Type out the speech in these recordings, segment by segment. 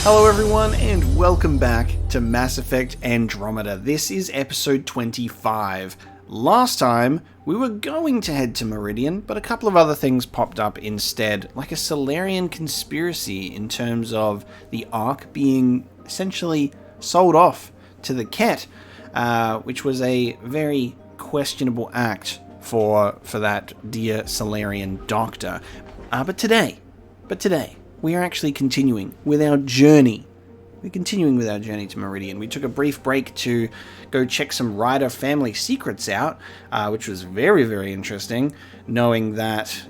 Hello everyone and welcome back to Mass Effect Andromeda. This is episode 25. Last time we were going to head to Meridian, but a couple of other things popped up instead, like a Solarian conspiracy in terms of the Ark being essentially sold off to the Kett, which was a very questionable act for that dear Solarian doctor. But today, we are actually continuing with our journey. We're continuing with our journey to Meridian. We took a brief break to go check some Ryder family secrets out, which was very, very interesting, knowing that,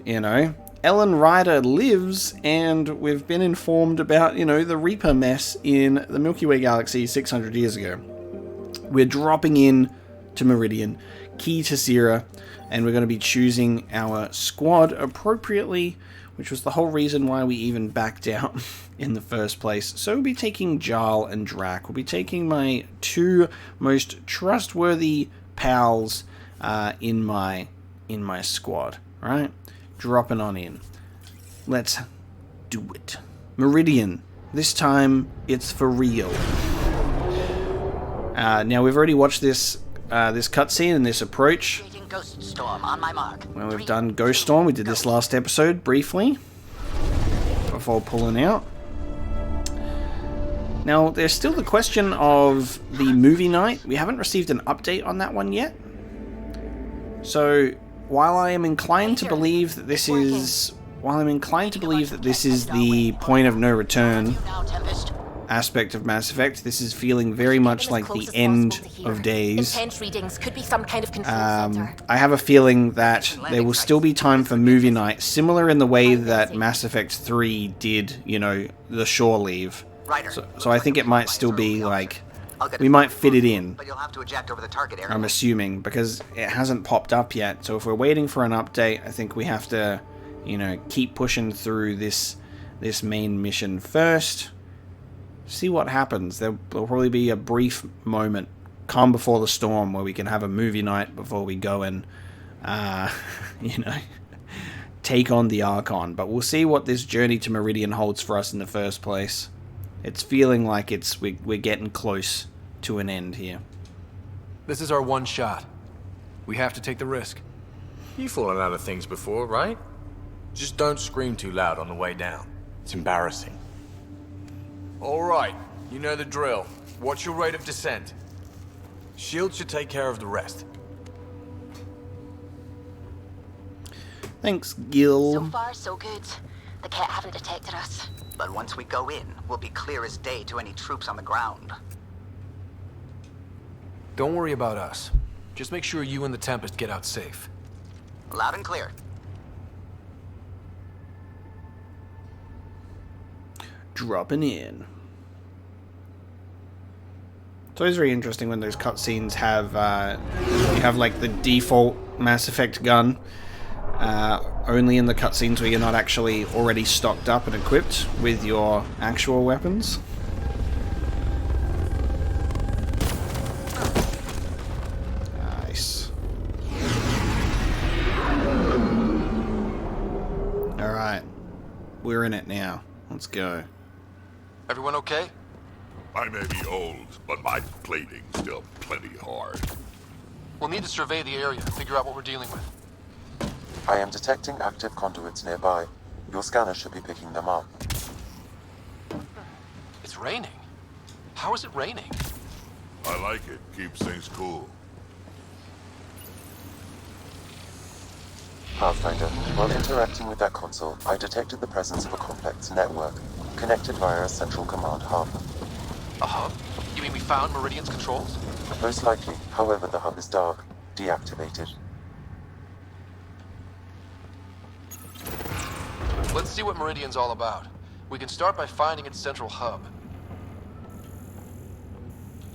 Ellen Ryder lives, and we've been informed about, the Reaper mess in the Milky Way galaxy 600 years ago. We're dropping in to Meridian, key to Sierra, and we're going to be choosing our squad appropriately, which was the whole reason why we even backed out in the first place. So we'll be taking Jarl and Drac. We'll be taking my two most trustworthy pals in my squad. All right, dropping on in. Let's do it. Meridian. This time it's for real. Now we've already watched this cutscene and this approach. Ghost Storm on my mark. Well, we've done Ghost Storm. We did this last episode briefly before pulling out. Now, there's still the question of the movie night. We haven't received an update on that one yet. So, while I am inclined to believe that this is the point of no return aspect of Mass Effect, this is feeling very much like the end of days. I have a feeling that there will still be time for movie night, similar in the way that Mass Effect 3 did, the shore leave. So I think it might still be like, we might fit it in, I'm assuming, because it hasn't popped up yet. So if we're waiting for an update, I think we have to, keep pushing through this main mission first. See what happens. There'll probably be a brief moment, calm before the storm, where we can have a movie night before we go and, take on the Archon. But we'll see what this journey to Meridian holds for us in the first place. It's feeling like we're getting close to an end here. This is our one shot. We have to take the risk. You've fallen out of things before, right? Just don't scream too loud on the way down. It's embarrassing. All right, you know the drill. What's your rate of descent? Shield should take care of the rest. Thanks, Gil. So far, so good. The Kett haven't detected us. But once we go in, we'll be clear as day to any troops on the ground. Don't worry about us. Just make sure you and the Tempest get out safe. Loud and clear. Dropping in. It's always very interesting when those cutscenes have you have like the default Mass Effect gun only in the cutscenes where you're not actually already stocked up and equipped with your actual weapons. Nice. All right, we're in it now. Let's go. Everyone okay? I may be old, but my plating's still plenty hard. We'll need to survey the area and figure out what we're dealing with. I am detecting active conduits nearby. Your scanner should be picking them up. It's raining. How is it raining? I like it. Keeps things cool. Pathfinder, while interacting with that console, I detected the presence of a complex network, connected via a central command hub. A hub? You mean we found Meridian's controls? Most likely, however, the hub is dark, deactivated. Let's see what Meridian's all about. We can start by finding its central hub.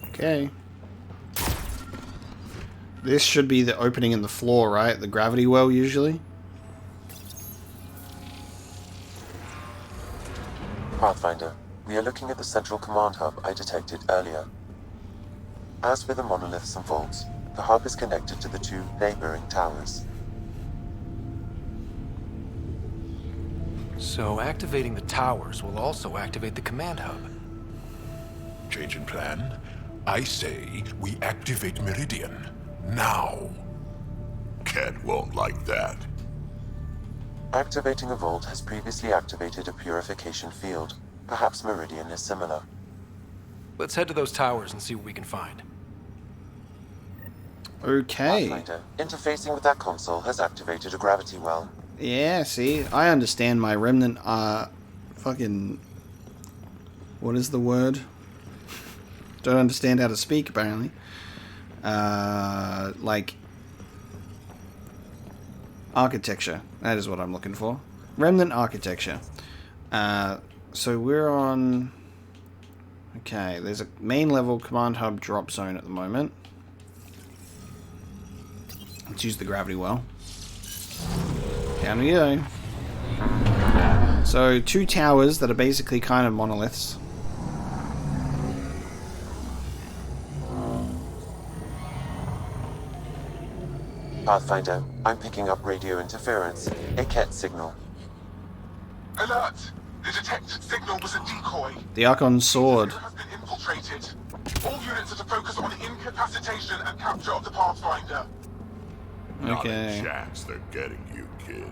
Okay. This should be the opening in the floor, right? The gravity well, usually. Pathfinder, we are looking at the central command hub I detected earlier. As with the monoliths and vaults, the hub is connected to the two neighboring towers. So activating the towers will also activate the command hub. Change in plan? I say we activate Meridian. Now. Kett won't like that. Activating a vault has previously activated a purification field. Perhaps Meridian is similar. Let's head to those towers and see what we can find. Okay. Pathfinder, interfacing with that console has activated a gravity well. Yeah, see, I understand my Remnant fucking... What is the word? Don't understand how to speak, apparently. Like... Architecture. That is what I'm looking for. Remnant architecture. So we're on... Okay, there's a main level command hub drop zone at the moment. Let's use the gravity well. Down we go. So, 2 towers that are basically kind of monoliths. Pathfinder, I'm picking up radio interference. A Kett signal. Alert! The detected signal was a decoy. The Archon's sword. Has been infiltrated. All units are to focus on incapacitation and capture of the Pathfinder. Not a Okay. chance they're getting you, kid.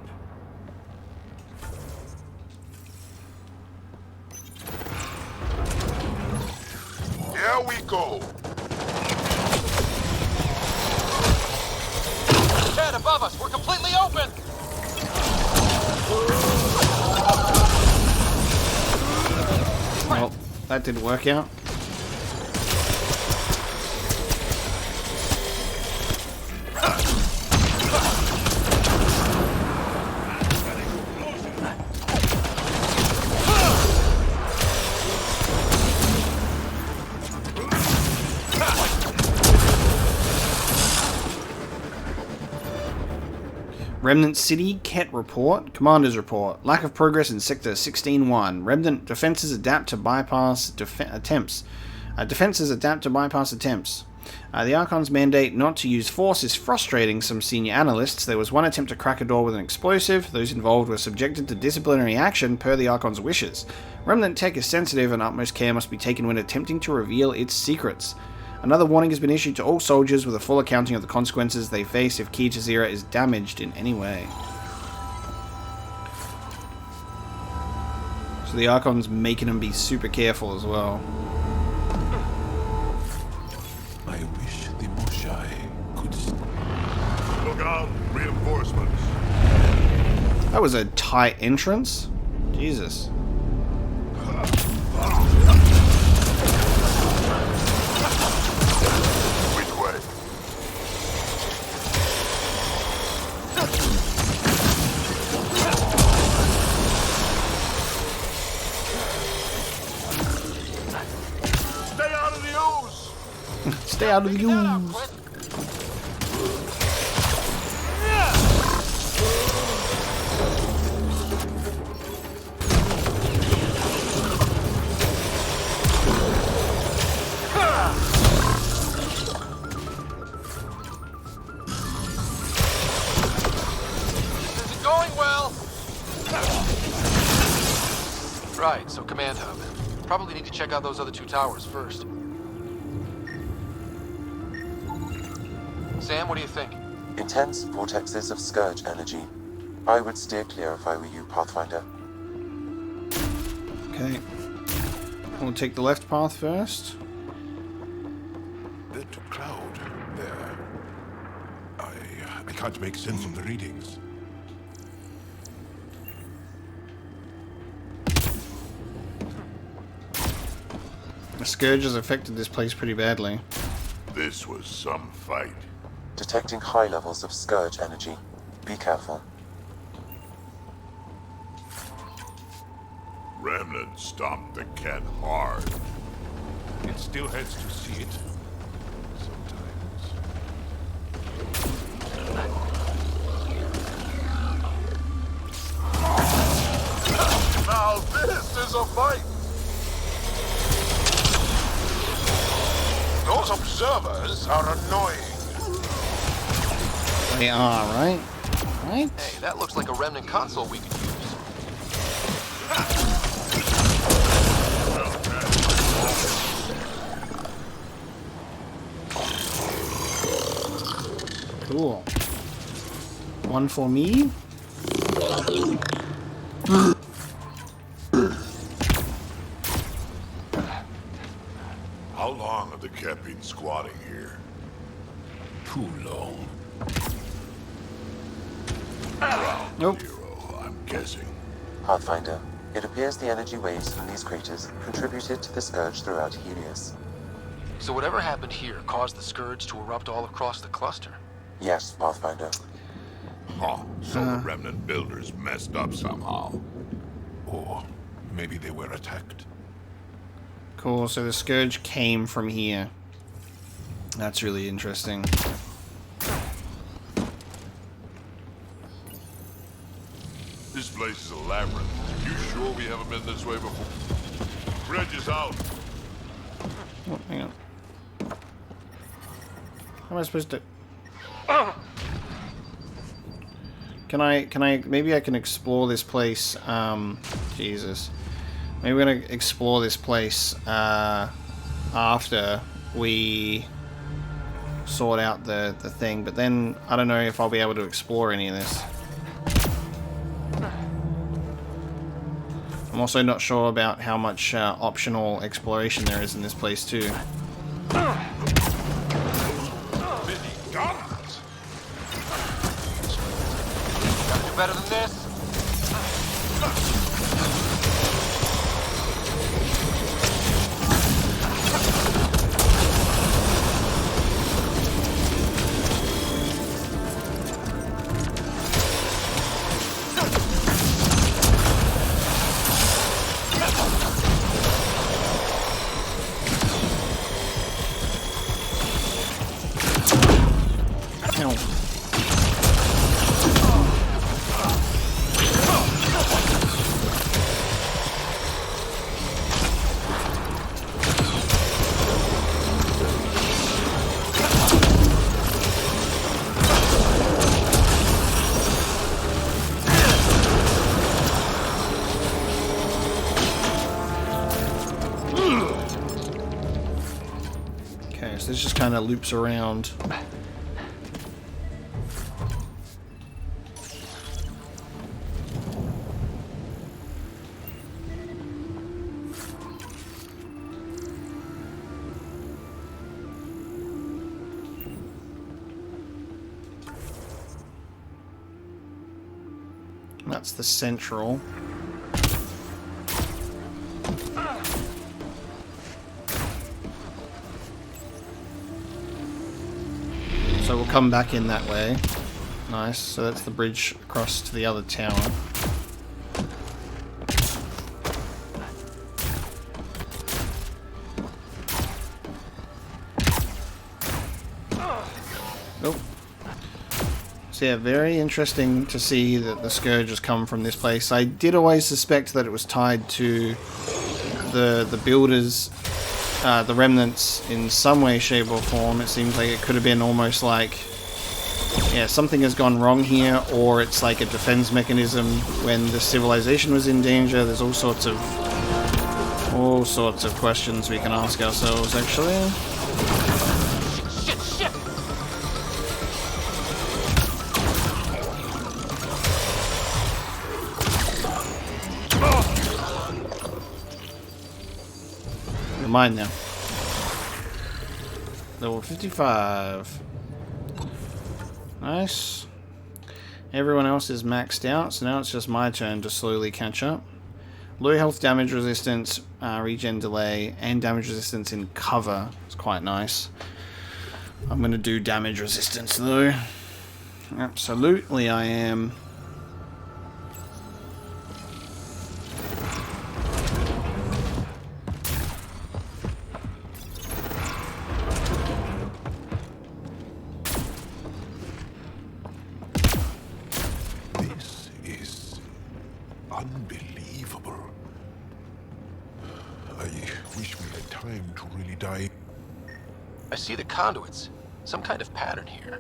Here we go. Kett, above us! We're completely open! Well, that didn't work out. Remnant City, Kett report, Commander's report. Lack of progress in Sector 16-1. Remnant defenses adapt to bypass attempts. Defenses adapt to bypass attempts. The Archon's mandate not to use force is frustrating some senior analysts. There was one attempt to crack a door with an explosive. Those involved were subjected to disciplinary action per the Archon's wishes. Remnant tech is sensitive and utmost care must be taken when attempting to reveal its secrets. Another warning has been issued to all soldiers with a full accounting of the consequences they face if Key Jazeera is damaged in any way. So the Archon's making them be super careful as well. I wish the Moshai could... Look out! Reinforcements! That was a tight entrance. Jesus. Which way? Stay out of the ooze! Stay out of the ooze. This isn't going well! Right, so command hub. Probably need to check out those other 2 towers first. Sam, what do you think? Intense vortexes of scourge energy. I would steer clear if I were you, Pathfinder. Okay. We'll take the left path first. That cloud there. I can't make sense of the readings. The Scourge has affected this place pretty badly. This was some fight. Detecting high levels of scourge energy. Be careful. Remnant stomped the Kett hard. It still has to see it. Sometimes. Now this is a fight. Those observers are annoying. They are, right? Right? Hey, that looks like a Remnant console we could use. One for me. How long have the Kett been squatting here? Too long. Nope. Zero, I'm guessing. Pathfinder, it appears the energy waves from these craters contributed to the scourge throughout Helios. So whatever happened here caused the scourge to erupt all across the cluster. Yes, Pathfinder. Huh, so the Remnant builders messed up somehow. Or maybe they were attacked. Cool, so the scourge came from here. That's really interesting. This place is a labyrinth. You sure we haven't been this way before? Bridge is out. Oh, hang on. How am I supposed to... Can I, maybe I can explore this place, Jesus. Maybe we're gonna explore this place, after we sort out the thing, but then I don't know if I'll be able to explore any of this. I'm also not sure about how much optional exploration there is in this place too. Gotta do better than this. Ow. Okay, so this just kind of loops around. That's the central. So we'll come back in that way. Nice. So that's the bridge across to the other tower. Nope. So yeah, very interesting to see that the scourge has come from this place. I did always suspect that it was tied to the builders, the remnants, in some way, shape, or form. It seems like it could have been almost like, yeah, something has gone wrong here, or it's like a defense mechanism when the civilization was in danger. There's all sorts of questions we can ask ourselves, actually. Mine now. Level 55. Nice. Everyone else is maxed out, so now it's just my turn to slowly catch up. Low health damage resistance, regen delay, and damage resistance in cover. It's quite nice. I'm going to do damage resistance though. Absolutely I am. Unbelievable. I wish we had time to really dive. I see the conduits. Some kind of pattern here.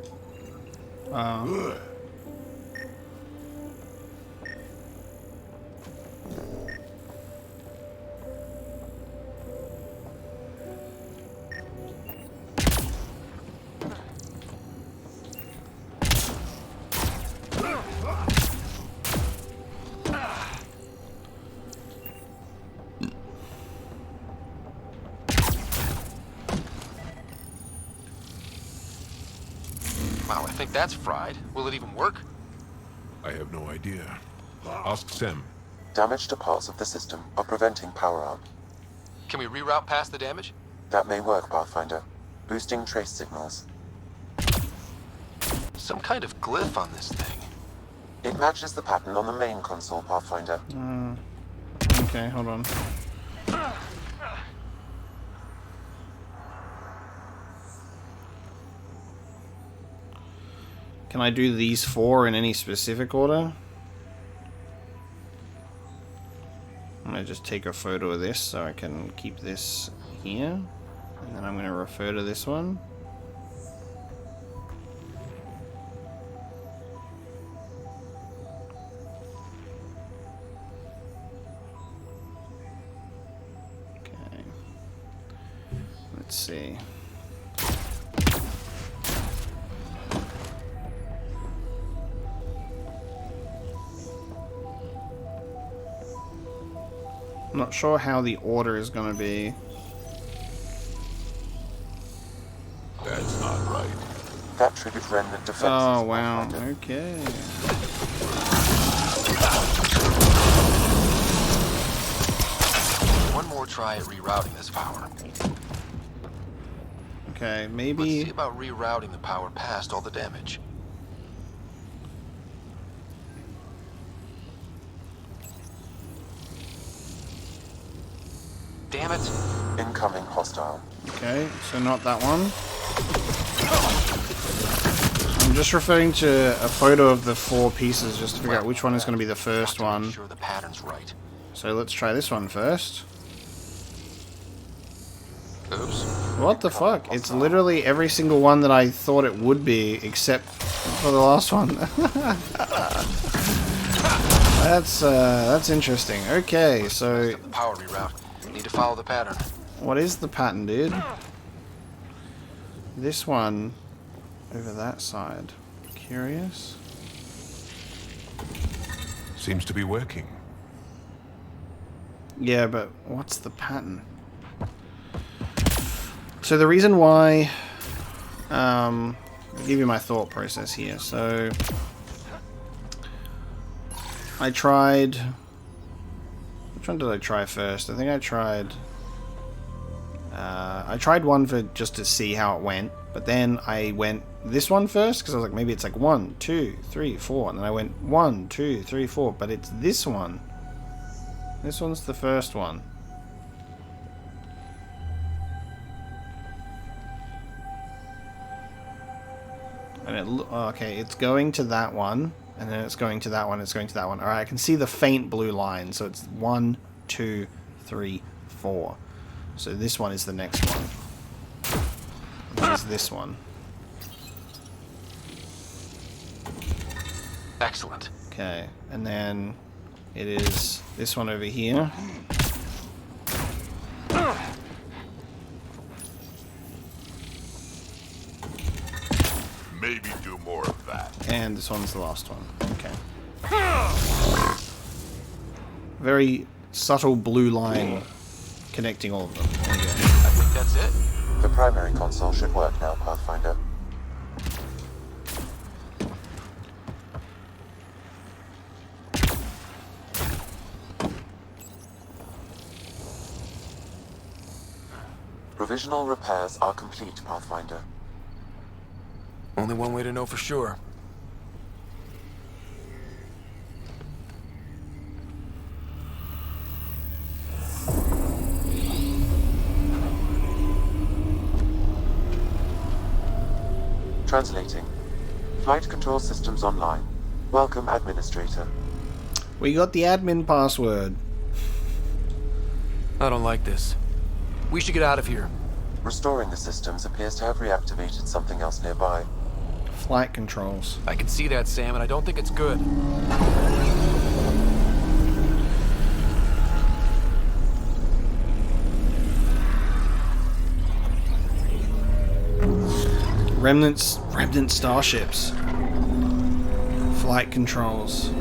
like that's fried. Will it even work? I have no idea. Ask Sam. Damage to parts of the system are preventing power-up. Can we reroute past the damage? That may work, Pathfinder. Boosting trace signals. Some kind of glyph on this thing. It matches the pattern on the main console, Pathfinder. Okay, hold on. Can I do these 4 in any specific order? I'm going to just take a photo of this so I can keep this here. And then I'm going to refer to this one. Okay. Let's see. I'm not sure how the order is going to be. That's not right. That triggered Remnant defenses. Oh, wow. Pathfinder. Okay. One more try at rerouting this power. Okay, Let's maybe... see about rerouting the power past all the damage. Damn it. Incoming hostile. Okay, so not that one. I'm just referring to a photo of the 4 pieces just to figure out which one is going to be the first Got to one. make sure the pattern's right. So let's try this one first. Oops. What the fuck? It's literally every single one that I thought it would be, except for the last one. That's interesting. Okay, so Messed up the power reroute. Need to follow the pattern. what is the pattern, dude? This one over that side. Curious. Seems to be working. Yeah, but what's the pattern? So the reason why... I'll give you my thought process here. So... I tried... Which one did I try first? I think I tried one for just to see how it went, but then I went this one first because I was like, maybe it's like 1, 2, 3, 4, and then I went 1, 2, 3, 4, but it's this one. This one's the first one. And it okay, it's going to that one. And then it's going to that one, it's going to that one. Alright, I can see the faint blue line. So it's 1, 2, 3, 4. So this one is the next one. Which is this one. Excellent. Okay, and then it is this one over here. Maybe do more of that. And this one's the last one. Okay. Very subtle blue line connecting all of them. There you go. I think that's it. The primary console should work now, Pathfinder. Provisional repairs are complete, Pathfinder. Only one way to know for sure. Translating. Flight control systems online. Welcome, Administrator. We got the admin password. I don't like this. We should get out of here. Restoring the systems appears to have reactivated something else nearby. Flight controls. I can see that, Sam, and I don't think it's good. Remnant starships. Flight controls.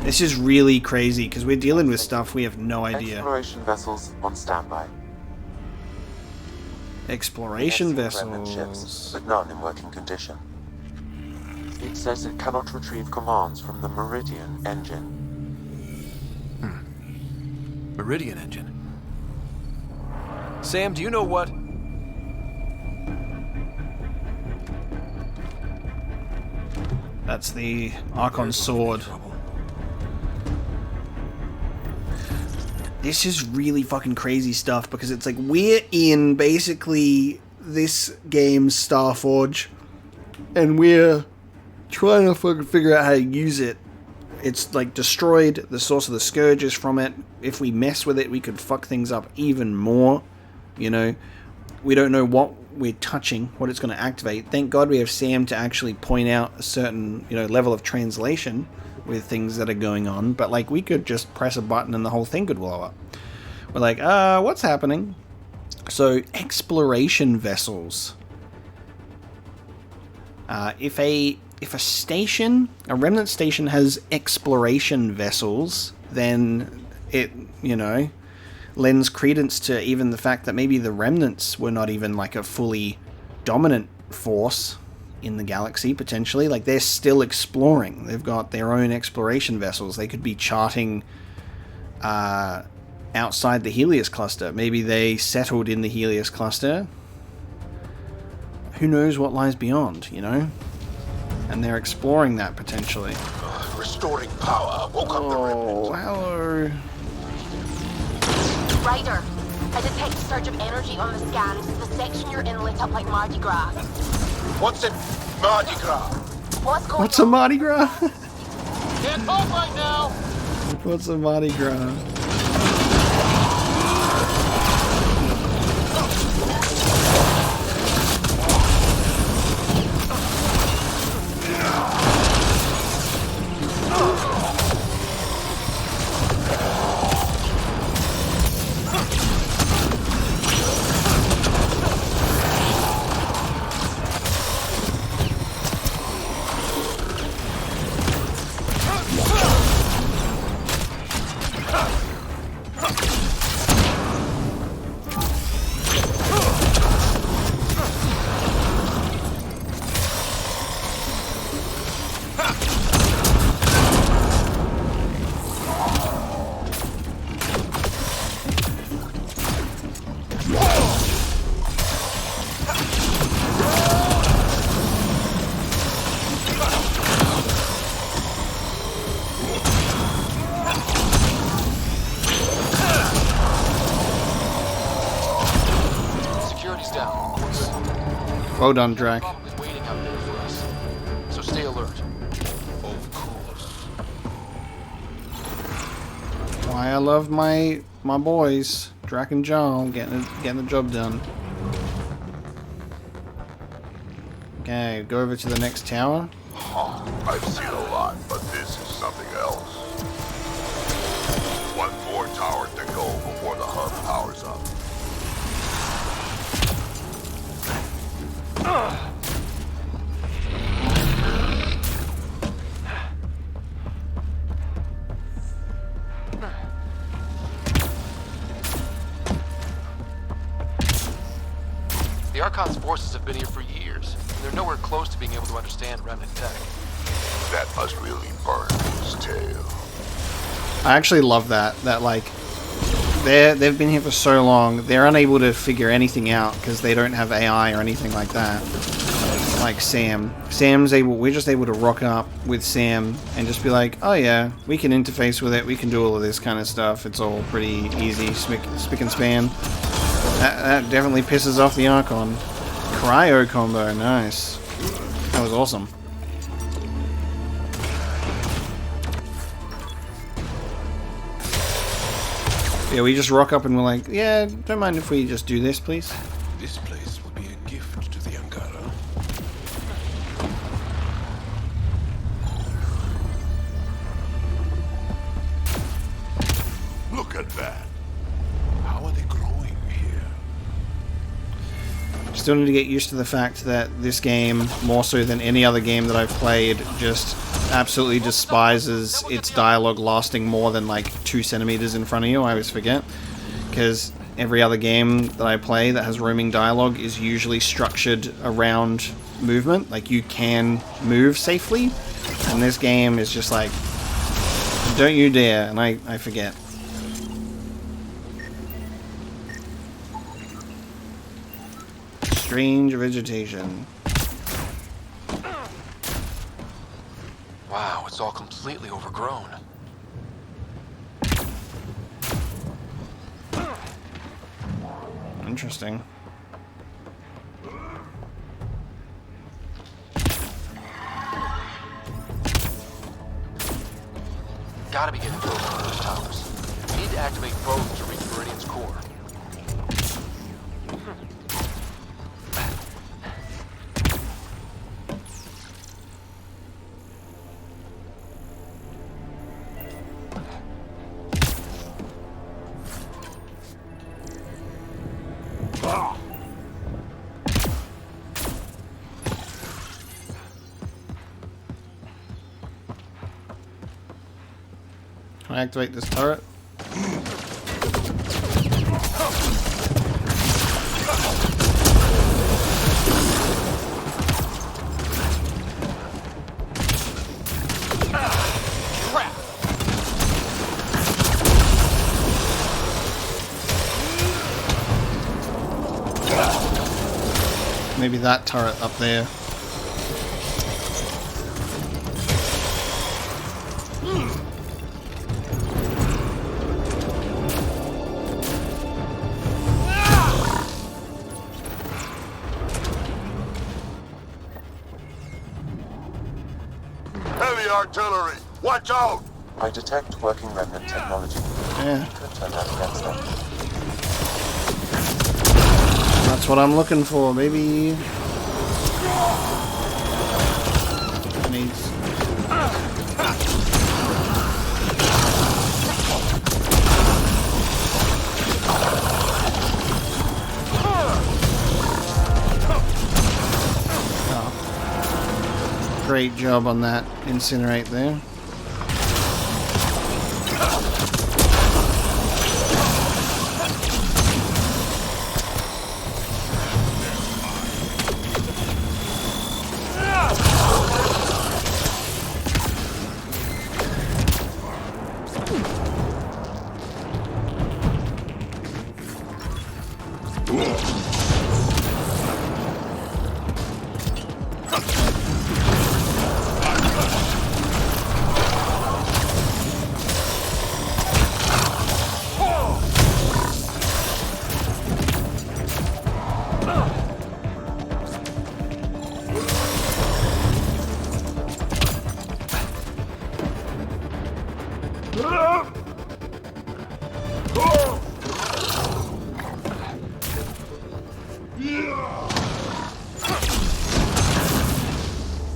This is really crazy because we're dealing with stuff we have no idea. Exploration vessels on standby. Exploration We have seen Remnant ships, vessels. but none in working condition. It says it cannot retrieve commands from the Meridian engine. Meridian engine. Sam, do you know what? That's the Archon sword. This is really fucking crazy stuff because it's like we're in basically this game's Starforge and we're trying to fucking figure out how to use it. It's like destroyed. The source of the scourge is from it. If we mess with it, we could fuck things up even more. You know, we don't know what we're touching, what it's going to activate. Thank God we have Sam to actually point out a certain, you know, level of translation with things that are going on. But like, we could just press a button and the whole thing could blow up. We're like, what's happening? So, exploration vessels. If a station, a Remnant station has exploration vessels, then it, you know, lends credence to even the fact that maybe the Remnants were not even like a fully dominant force in the galaxy, potentially. Like, they're still exploring. They've got their own exploration vessels. They could be charting outside the Helios cluster. Maybe they settled in the Helios cluster. Who knows what lies beyond, you know? And they're exploring that potentially. Restoring power woke up the Oh, Remnant. hello. Ryder, I detect a surge of energy on the scans. The section you're in lit up like Mardi Gras. What's in Mardi Gras? What's going What's a on? Mardi Gras? Can't talk right now! What's a Mardi Gras? Security's down. We're good. Well done, Drac. Probably waiting out there for us. So stay alert. Of course. Why I love my boys, Drac and Jarl, getting the job done. Okay, go over to the next tower. I've seen a lot, but this is something else. One more tower to go before the hub powers up. The Archon's forces have been here for years, and they're nowhere close to being able to understand Remnant tech. That must really burn his tail. I actually love that like they've been here for so long, they're unable to figure anything out because they don't have AI or anything like that. Like we're just able to rock up with Sam and just be like, oh yeah, we can interface with it, we can do all of this kind of stuff, it's all pretty easy, spick and span. That definitely pisses off the Archon. Cryo combo, nice. That was awesome. Yeah, we just rock up and we're like, yeah, don't mind if we just do this, please. This place will be a gift to the Angara. Look at that. How are they growing here? Still need to get used to the fact that this game, more so than any other game that I've played, just absolutely despises its dialogue lasting more than like 2 centimeters in front of you. I always forget. Because every other game that I play that has roaming dialogue is usually structured around movement. Like, you can move safely. And this game is just like, don't you dare, and I forget. Strange vegetation. Wow, it's all completely overgrown. Interesting. Gotta be getting close to one of those towers. We need to activate both to reach Meridian's core. Can I activate this turret? Maybe that turret up there. Heavy artillery! Watch out! I detect working Remnant technology. Yeah, Could turn out against them. that's what I'm looking for, baby. Needs. Oh. Great job on that incinerate there.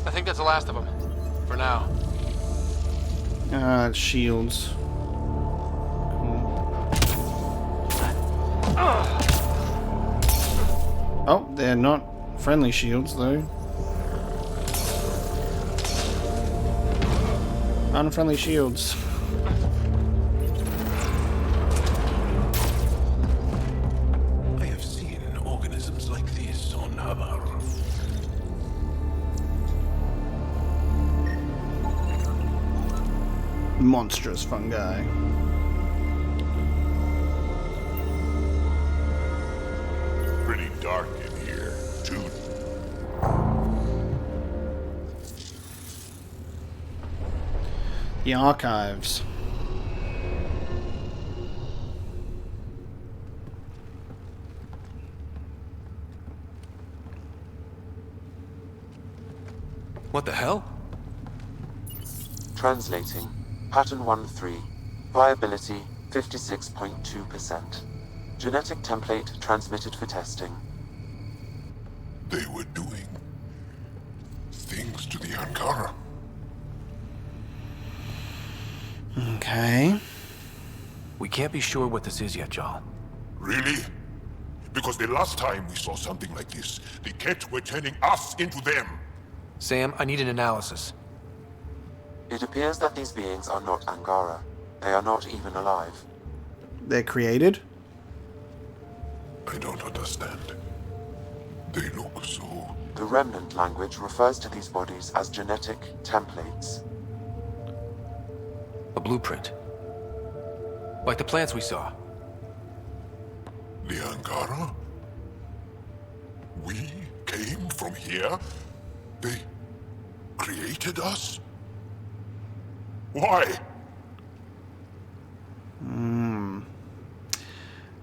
I think that's the last of them. For now. It's shields. Oh, they're not friendly shields, though. Unfriendly shields. I have seen organisms like this on Havar. Monstrous fungi. Pretty dark in here, too. The archives. What the hell? Translating. Pattern 1-3. Viability 56.2%. Genetic template transmitted for testing. They were doing things to the Ankara. Okay. We can't be sure what this is yet, John. Really? Because the last time we saw something like this, the Kett were turning us into them. Sam, I need an analysis. It appears that these beings are not Angara. They are not even alive. They're created? I don't understand. They look so The Remnant language refers to these bodies as genetic templates. A blueprint. Like the plants we saw. The Angara? We came from here? They created us? Why?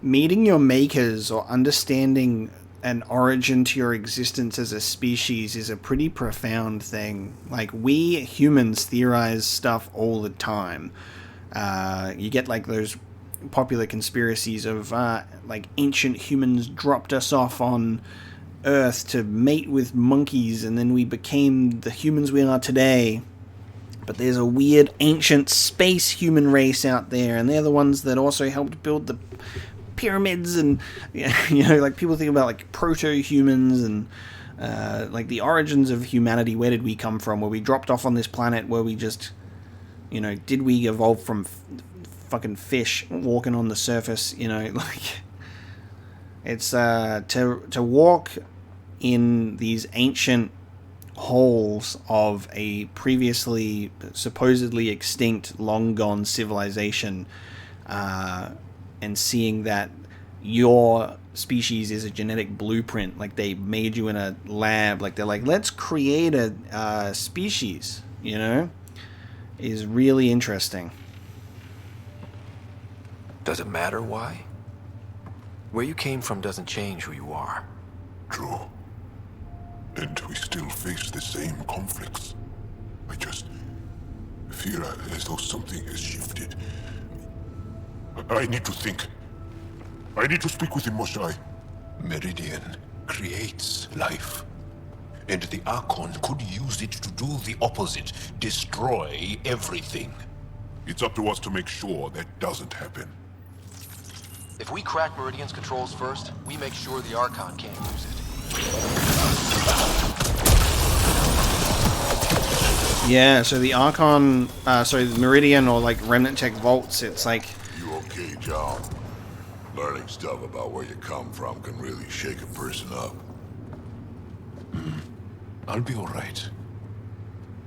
Meeting your makers or understanding an origin to your existence as a species is a pretty profound thing. Like, we humans theorize stuff all the time. You get like those popular conspiracies of like ancient humans dropped us off on Earth to mate with monkeys and then we became the humans we are today. But there's a weird ancient space human race out there, and they're the ones that also helped build the pyramids, and you know, like people think about like proto-humans and like the origins of humanity. Where did we come from? Were we dropped off on this planet? Were we just, you know, did we evolve from fucking fish walking on the surface? You know, like it's to walk in these ancient halls of a previously supposedly extinct, long gone civilization, and seeing that your species is a genetic blueprint, like they made you in a lab, like they're like, let's create a species, you know, is really interesting. Does it matter why? Where you came from doesn't change who you are. True. And we still face the same conflicts. I just feel as though something has shifted. I need to think. I need to speak with him, must I? Meridian creates life. And the Archon could use it to do the opposite. Destroy everything. It's up to us to make sure that doesn't happen. If we crack Meridian's controls first, we make sure the Archon can't use it. Yeah, so the Archon, the Meridian or like Remnant Tech vaults, it's like... You okay, John? Learning stuff about where you come from can really shake a person up. I'll be alright.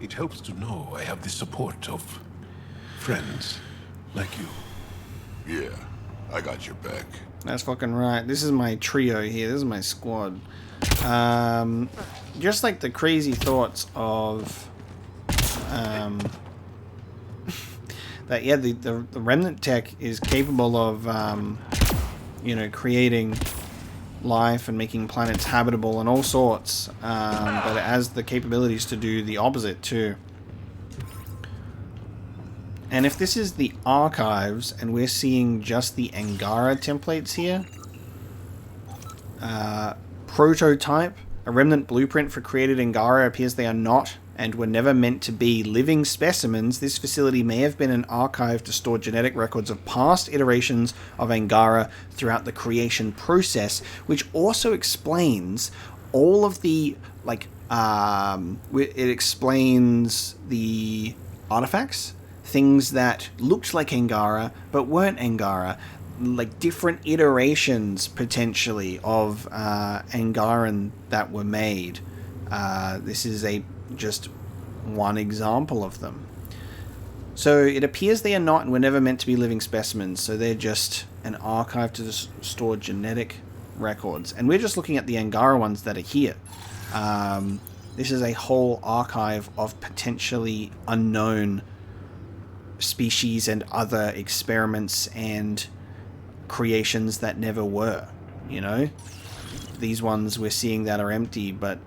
It helps to know I have the support of friends like you. Yeah, I got your back. That's fucking right. This is my trio here. This is my squad. Just like the crazy thoughts of that, yeah, the Remnant Tech is capable of you know, creating life and making planets habitable and all sorts, but it has the capabilities to do the opposite too. And if this is the archives and we're seeing just the Angara templates here, prototype, a remnant blueprint for created Angara appears they are not and were never meant to be living specimens. This facility may have been an archive to store genetic records of past iterations of Angara throughout the creation process, which also explains all of the, like, it explains the artifacts, things that looked like Angara but weren't Angara, like different iterations potentially of Angaran that were made. This is just one example of them. So it appears they are not and were never meant to be living specimens, so they're just an archive to store genetic records. And we're just looking at the Angara ones that are here. This is a whole archive of potentially unknown species and other experiments and creations that never were, you know? These ones we're seeing that are empty, but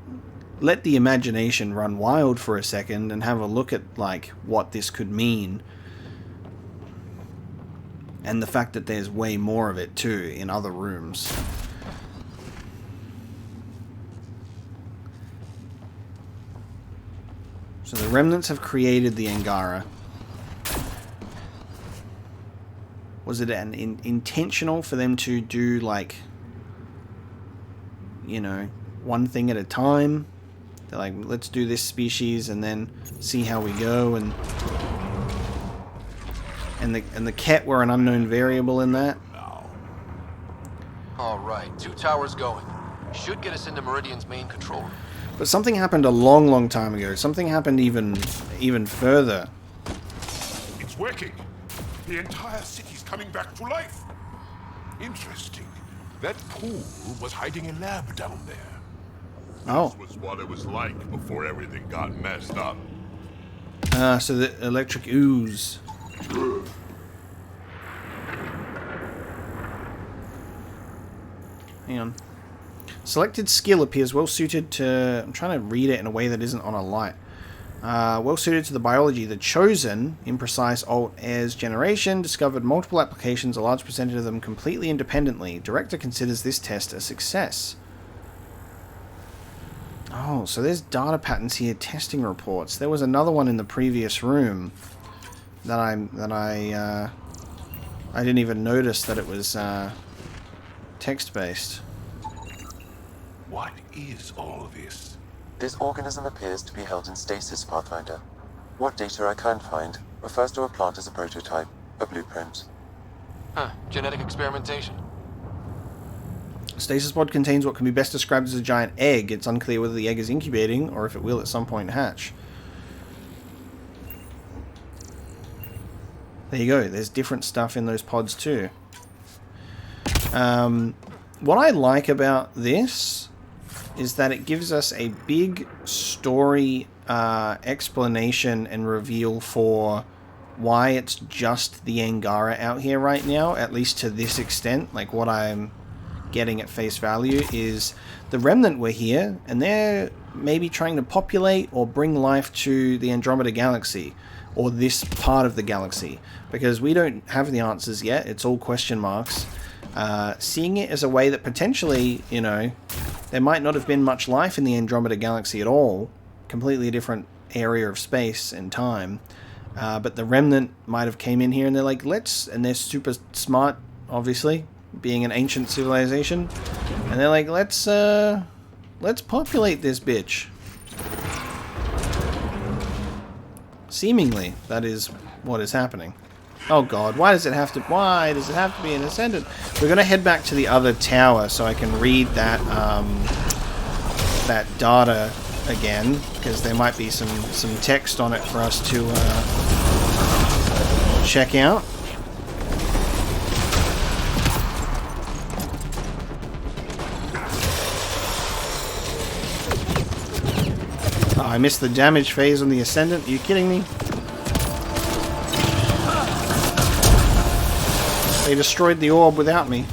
let the imagination run wild for a second and have a look at, like, what this could mean. And the fact that there's way more of it, too, in other rooms. So the Remnants have created the Angara. Was it intentional for them to do, like, you know, one thing at a time? They're like, let's do this species and then see how we go, and the Kett were an unknown variable in that. All right, 2 towers going. Should get us into Meridian's main control room. But something happened a long, long time ago. Something happened even further. It's working. The entire city's coming back to life. Interesting. That pool was hiding a lab down there. Oh. This was what it was like before everything got messed up. So the electric ooze. Hang on. Selected skill appears well suited to... I'm trying to read it in a way that isn't on a light. Well suited to the biology. The Chosen, imprecise alt-airs generation, discovered multiple applications, a large percentage of them completely independently. Director considers this test a success. Oh, so there's data patterns here, testing reports. There was another one in the previous room that I didn't even notice that it was text-based. What is all this? This organism appears to be held in stasis, Pathfinder. What data I can find refers to a plant as a prototype, a blueprint. Huh. Genetic experimentation. Stasis pod contains what can be best described as a giant egg. It's unclear whether the egg is incubating or if it will at some point hatch. There you go. There's different stuff in those pods too. What I like about this is that it gives us a big story explanation and reveal for why it's just the Angara out here right now, at least to this extent. Like, what I'm getting at face value is the Remnant were here, and they're maybe trying to populate or bring life to the Andromeda galaxy, or this part of the galaxy, because we don't have the answers yet. It's all question marks. Seeing it as a way that potentially, you know, there might not have been much life in the Andromeda galaxy at all, completely different area of space and time, but the Remnant might have came in here and they're like, and they're super smart, obviously, being an ancient civilization, and they're like, let's populate this bitch. Seemingly, that is what is happening. Oh god, why does it have to be an Ascendant? We're gonna head back to the other tower so I can read that that data again, because there might be some text on it for us to check out. Oh, I missed the damage phase on the Ascendant. Are you kidding me? They destroyed the orb without me.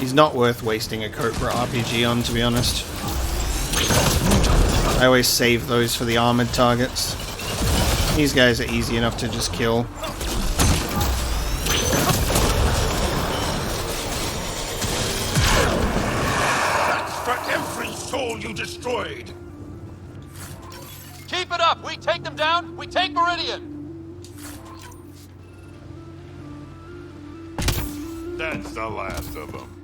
He's not worth wasting a Cobra RPG on, to be honest. I always save those for the armored targets. These guys are easy enough to just kill. That's for every soul you destroyed! Keep it up! We take them down, we take Meridian! That's the last of them.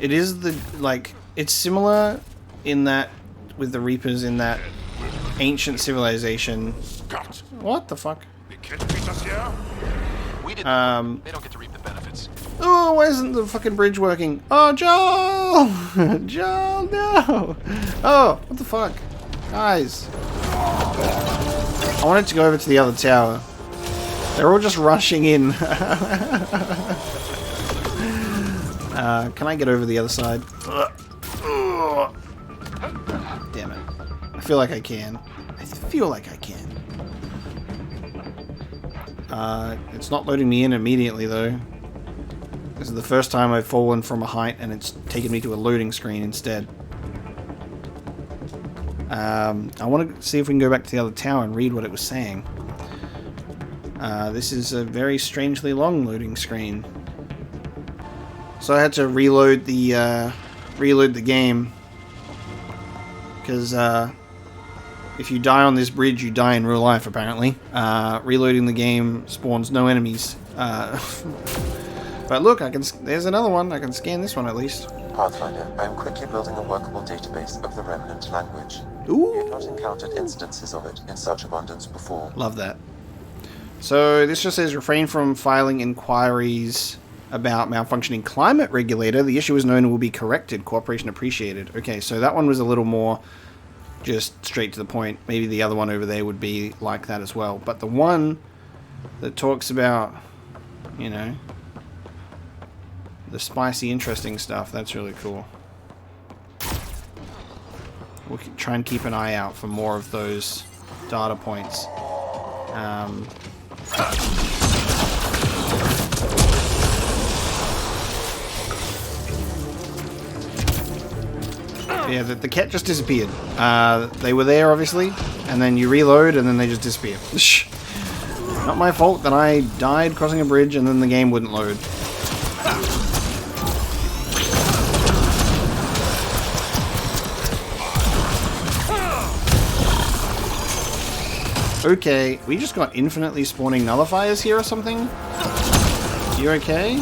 It is it's similar in that, with the Reapers, in that ancient civilization. Scott, What the fuck? they can't beat us here? We didn't. They don't get to reap the benefits. Oh, why isn't the fucking bridge working? Oh, Joel! Joel, no! Oh, what the fuck? Guys. I wanted to go over to the other tower. They're all just rushing in. Can I get over the other side? Damn it. I feel like I can. It's not loading me in immediately, though. This is the first time I've fallen from a height and it's taken me to a loading screen instead. I want to see if we can go back to the other tower and read what it was saying. This is a very strangely long loading screen. So I had to reload the game. Because if you die on this bridge, you die in real life, apparently. Reloading the game spawns no enemies. But look, there's another one. I can scan this one at least. Pathfinder, I am quickly building a workable database of the Remnant language. Ooh. We have not encountered instances of it in such abundance before. Love that. So this just says refrain from filing inquiries about malfunctioning climate regulator. The issue is known and will be corrected. Cooperation appreciated. Okay, so that one was a little more just straight to the point. Maybe the other one over there would be like that as well. But the one that talks about, you know, the spicy, interesting stuff, that's really cool. We'll try and keep an eye out for more of those data points. Yeah, the Kett just disappeared. They were there, obviously, and then you reload, and then they just disappear. Not my fault that I died crossing a bridge, and then the game wouldn't load. Okay, we just got infinitely spawning nullifiers here or something? You okay?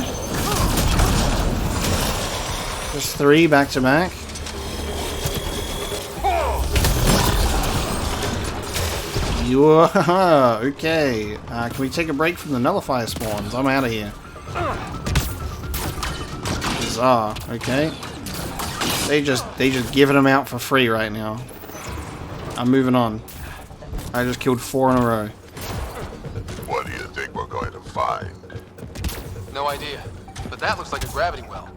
Just 3 back to back. You are okay. Can we take a break from the nullifier spawns? I'm out of here. Bizarre. Okay. They just giving them out for free right now. I'm moving on. I just killed 4 in a row. What do you think we're going to find? No idea. But that looks like a gravity well.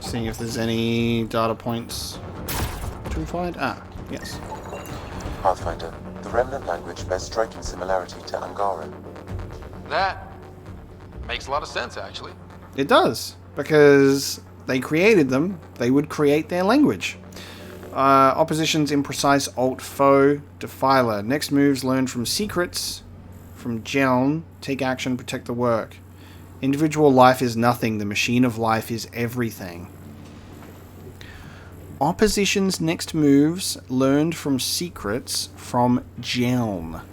Seeing if there's any data points to find. Ah, yes. Pathfinder, the Remnant language bears striking similarity to Angaran. That makes a lot of sense, actually. It does, because they created them. They would create their language. Opposition's imprecise alt foe defiler. Next moves learned from secrets from Jeln. Take action, protect the work. Individual life is nothing. The machine of life is everything. Opposition's next moves learned from secrets from Jeln.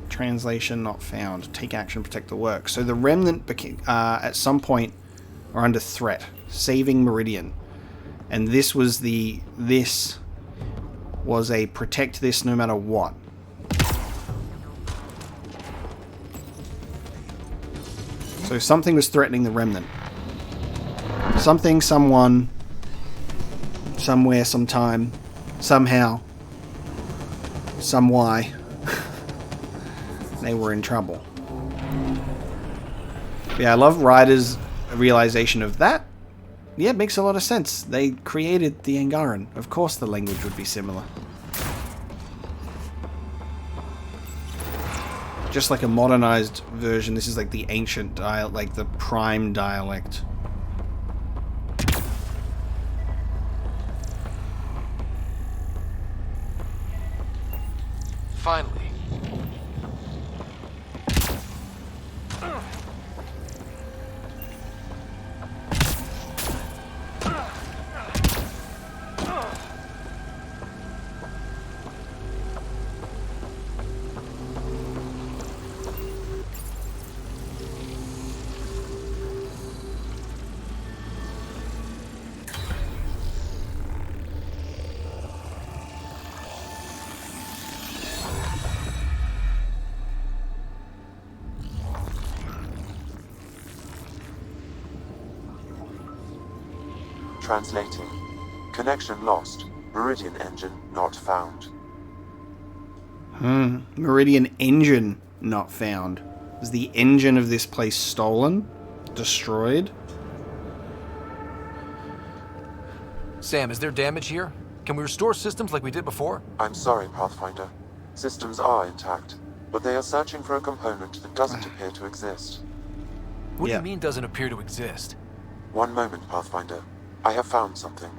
Translation not found. Take action, protect the work. So the Remnant at some point are under threat. Saving Meridian. And this was a protect this no matter what. So something was threatening the Remnant. Something, someone, somewhere, sometime, somehow, some why. They were in trouble. Yeah, I love Ryder's realization of that. Yeah, it makes a lot of sense. They created the Angaran. Of course the language would be similar. Just like a modernized version, this is like the ancient dialect, like the prime dialect. Finally. Translating. Connection lost. Meridian engine not found. Meridian engine not found. Is the engine of this place stolen? Destroyed? Sam, is there damage here? Can we restore systems like we did before? I'm sorry, Pathfinder. Systems are intact, but they are searching for a component that doesn't appear to exist. What do Yeah. you mean doesn't appear to exist? One moment, Pathfinder. I have found something.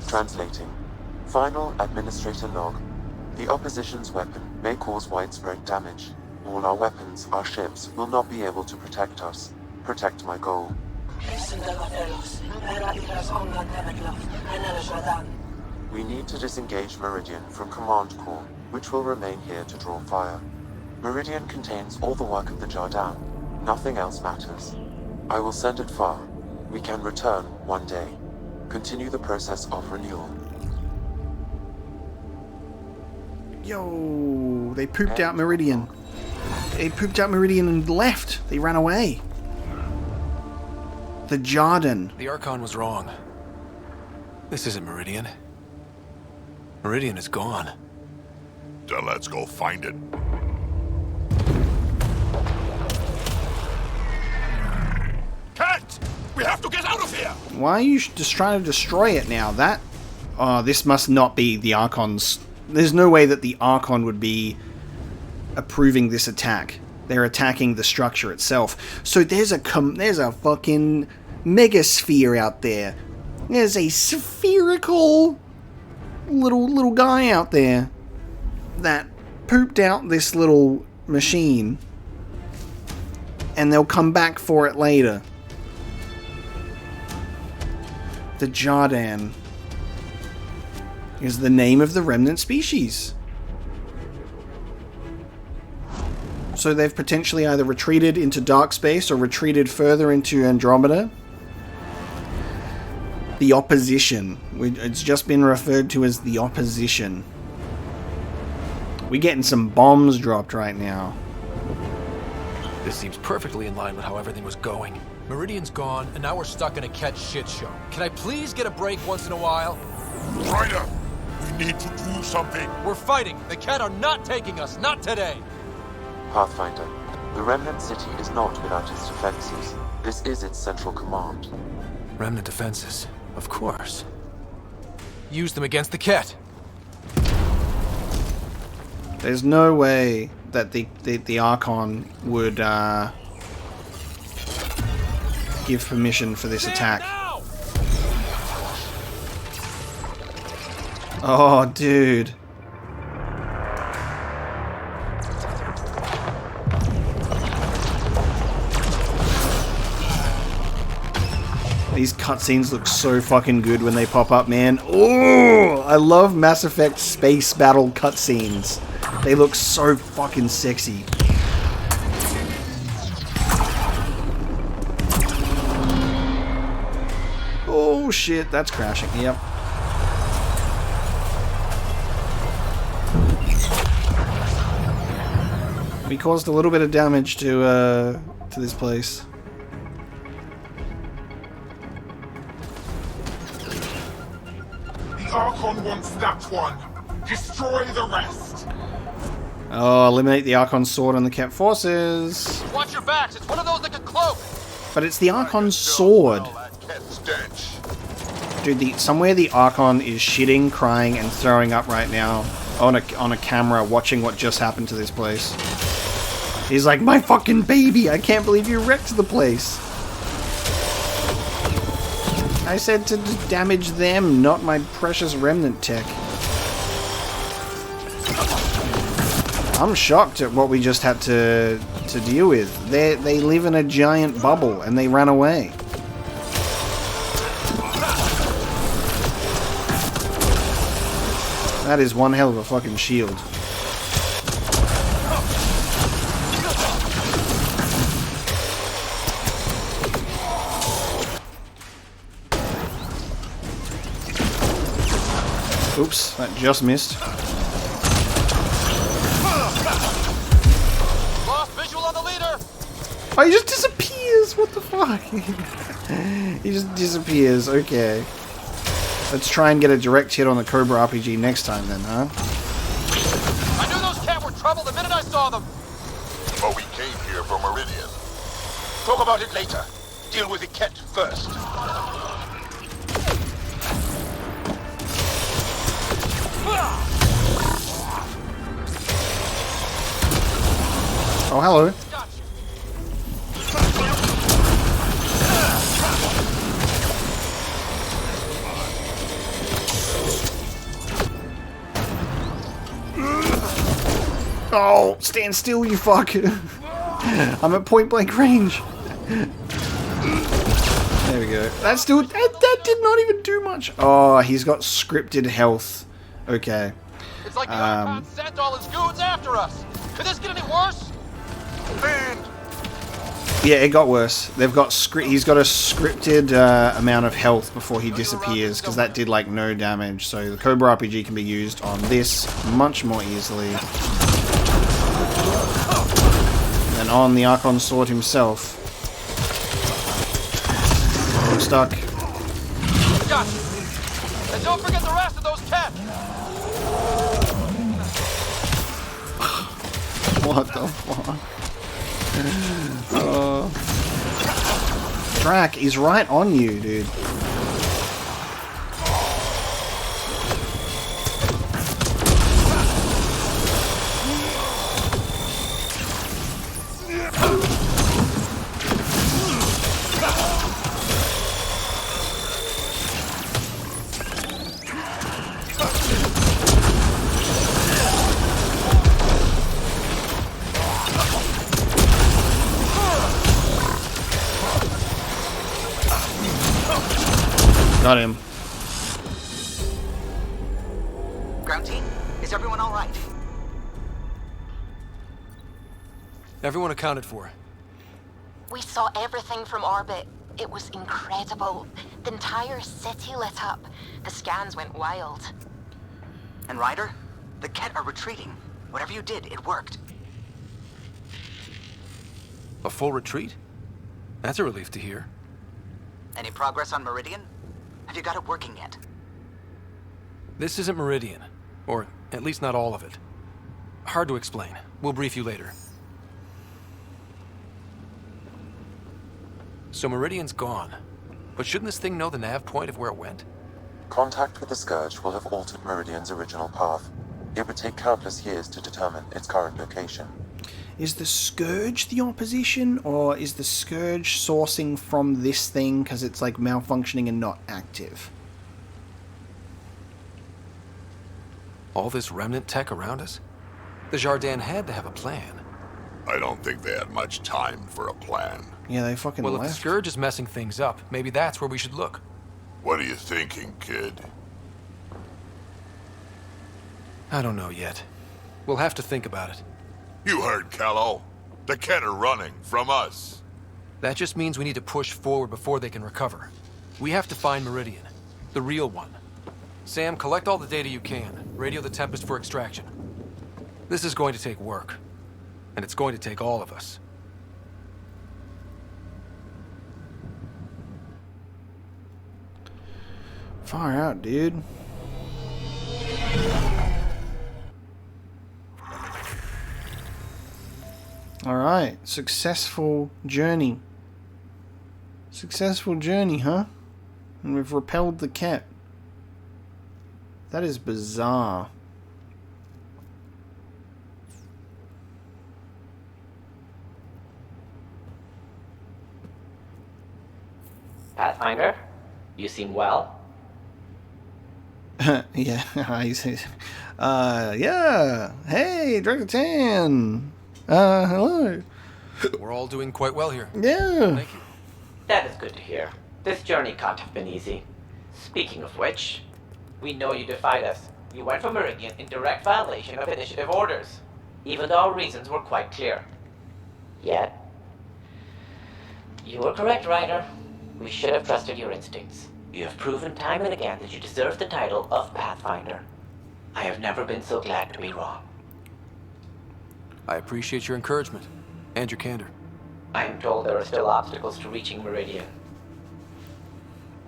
Translating. Final administrator log. The opposition's weapon may cause widespread damage. All our weapons, our ships, will not be able to protect us. Protect my goal. We need to disengage Meridian from Command Core, which will remain here to draw fire. Meridian contains all the work of the Jardin. Nothing else matters. I will send it far. We can return one day. Continue the process of renewal. Yo, they pooped out Meridian. They pooped out Meridian and left. They ran away. The Jardin. The Archon was wrong. This isn't Meridian. Meridian is gone. Then let's go find it. Kett! We have to get out of here! Why are you just trying to destroy it now? That... Oh, this must not be the Archon's... There's no way that the Archon would be approving this attack. They're attacking the structure itself. So there's a fucking megasphere out there. There's a spherical little guy out there that pooped out this little machine, and they'll come back for it later. The Jardin is the name of the remnant species. So they've potentially either retreated into dark space or retreated further into Andromeda. The opposition. It's just been referred to as the opposition. We're getting some bombs dropped right now. This seems perfectly in line with how everything was going. Meridian's gone, and now we're stuck in a Kett shit show. Can I please get a break once in a while? Ryder, we need to do something. We're fighting. The Kett are not taking us. Not today. Pathfinder, the Remnant city is not without its defenses. This is its central command. Remnant defenses, of course. Use them against the Kett. There's no way that the Archon would give permission for this attack. Now! Oh, dude. These cutscenes look so fucking good when they pop up, man. Oh, I love Mass Effect space battle cutscenes. They look so fucking sexy. Oh shit, that's crashing. Yep. We caused a little bit of damage to this place. The Archon wants that one. Destroy the rest. Oh, eliminate the Archon's sword on the Kett forces. Watch your backs. It's one of those that can cloak. But it's the Archon's sword. Dude, somewhere the Archon is shitting, crying, and throwing up right now on a camera watching what just happened to this place. He's like, my fucking baby, I can't believe you wrecked the place. I said to damage them, not my precious remnant tech. I'm shocked at what we just had to deal with. They live in a giant bubble and they ran away. That is one hell of a fucking shield. Oops, that just missed. Lost visual on the leader. Oh, he just disappears! What the fuck? He just disappears, okay. Let's try and get a direct hit on the Cobra RPG next time then, huh? I knew those Kett were trouble the minute I saw them. But we came here from Meridian. Talk about it later. Deal with the Kett first. Oh, hello. Oh, stand still, you fuck. I'm at point blank range. There we go. That did not even do much. Oh, he's got scripted health. Okay. It's like the Archon sent all his goons after us. Could this get any worse? Man. Yeah, it got worse. They've got he's got a scripted amount of health before he disappears, because that did like no damage. So the Cobra RPG can be used on this much more easily than on the Archon Sword himself. I'm stuck. Got you. And don't forget the rest of those Kett. What the fuck? Drac, he's right on you, dude. Got him. Ground team, is everyone all right? Everyone accounted for. We saw everything from orbit. It was incredible. The entire city lit up. The scans went wild. And Ryder, the Kett are retreating. Whatever you did, it worked. A full retreat? That's a relief to hear. Any progress on Meridian? Have you got it working yet? This isn't Meridian. Or at least not all of it. Hard to explain. We'll brief you later. So Meridian's gone. But shouldn't this thing know the nav point of where it went? Contact with the Scourge will have altered Meridian's original path. It would take countless years to determine its current location. Is the Scourge the opposition, or is the Scourge sourcing from this thing because it's like malfunctioning and not active? All this Remnant tech around us? The Jardin had to have a plan. I don't think they had much time for a plan. Yeah, they fucking Well, if left. the Scourge is messing things up, maybe that's where we should look. What are you thinking, kid? I don't know yet. We'll have to think about it. You heard Callow. The Kett are running from us. That just means we need to push forward before they can recover. We have to find Meridian. The real one. Sam, collect all the data you can. Radio the Tempest for extraction. This is going to take work. And it's going to take all of us. Far out, dude. Alright, successful journey. Successful journey, huh? And we've repelled the Kett. That is bizarre. Pathfinder, you seem well. Yeah, yeah. Hey, Director Tan. Hello. We're all doing quite well here. Yeah. Thank you. That is good to hear. This journey can't have been easy. Speaking of which, we know you defied us. You went for Meridian in direct violation of initiative orders, even though our reasons were quite clear. Yet, you were correct, Ryder. We should have trusted your instincts. You have proven time and again that you deserve the title of Pathfinder. I have never been so glad to be wrong. I appreciate your encouragement and your candor. I am told there are still obstacles to reaching Meridian.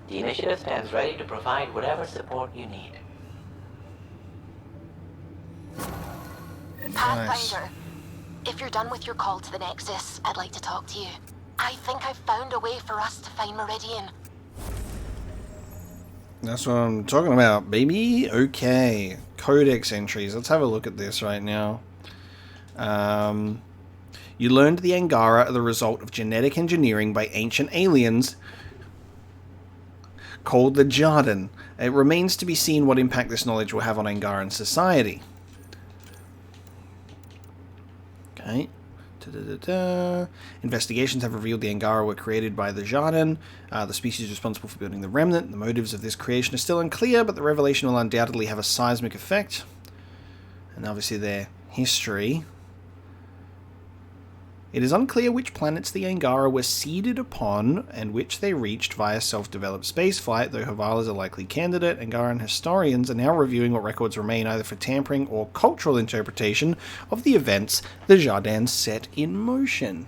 The initiative stands ready to provide whatever support you need. Pathfinder, if you're done with your call to the Nexus, I'd like to talk to you. I think I've found a way for us to find Meridian. That's what I'm talking about, baby. Okay. Codex entries. Let's have a look at this right now. You learned the Angara are the result of genetic engineering by ancient aliens called the Jardin. It remains to be seen what impact this knowledge will have on Angaran society. Okay. Investigations have revealed the Angara were created by the Jardin, the species responsible for building the Remnant. The motives of this creation are still unclear, but the revelation will undoubtedly have a seismic effect. And obviously their history. It is unclear which planets the Angara were seeded upon and which they reached via self-developed spaceflight, though Haval is a likely candidate. Angaran historians are now reviewing what records remain either for tampering or cultural interpretation of the events the Jardin set in motion.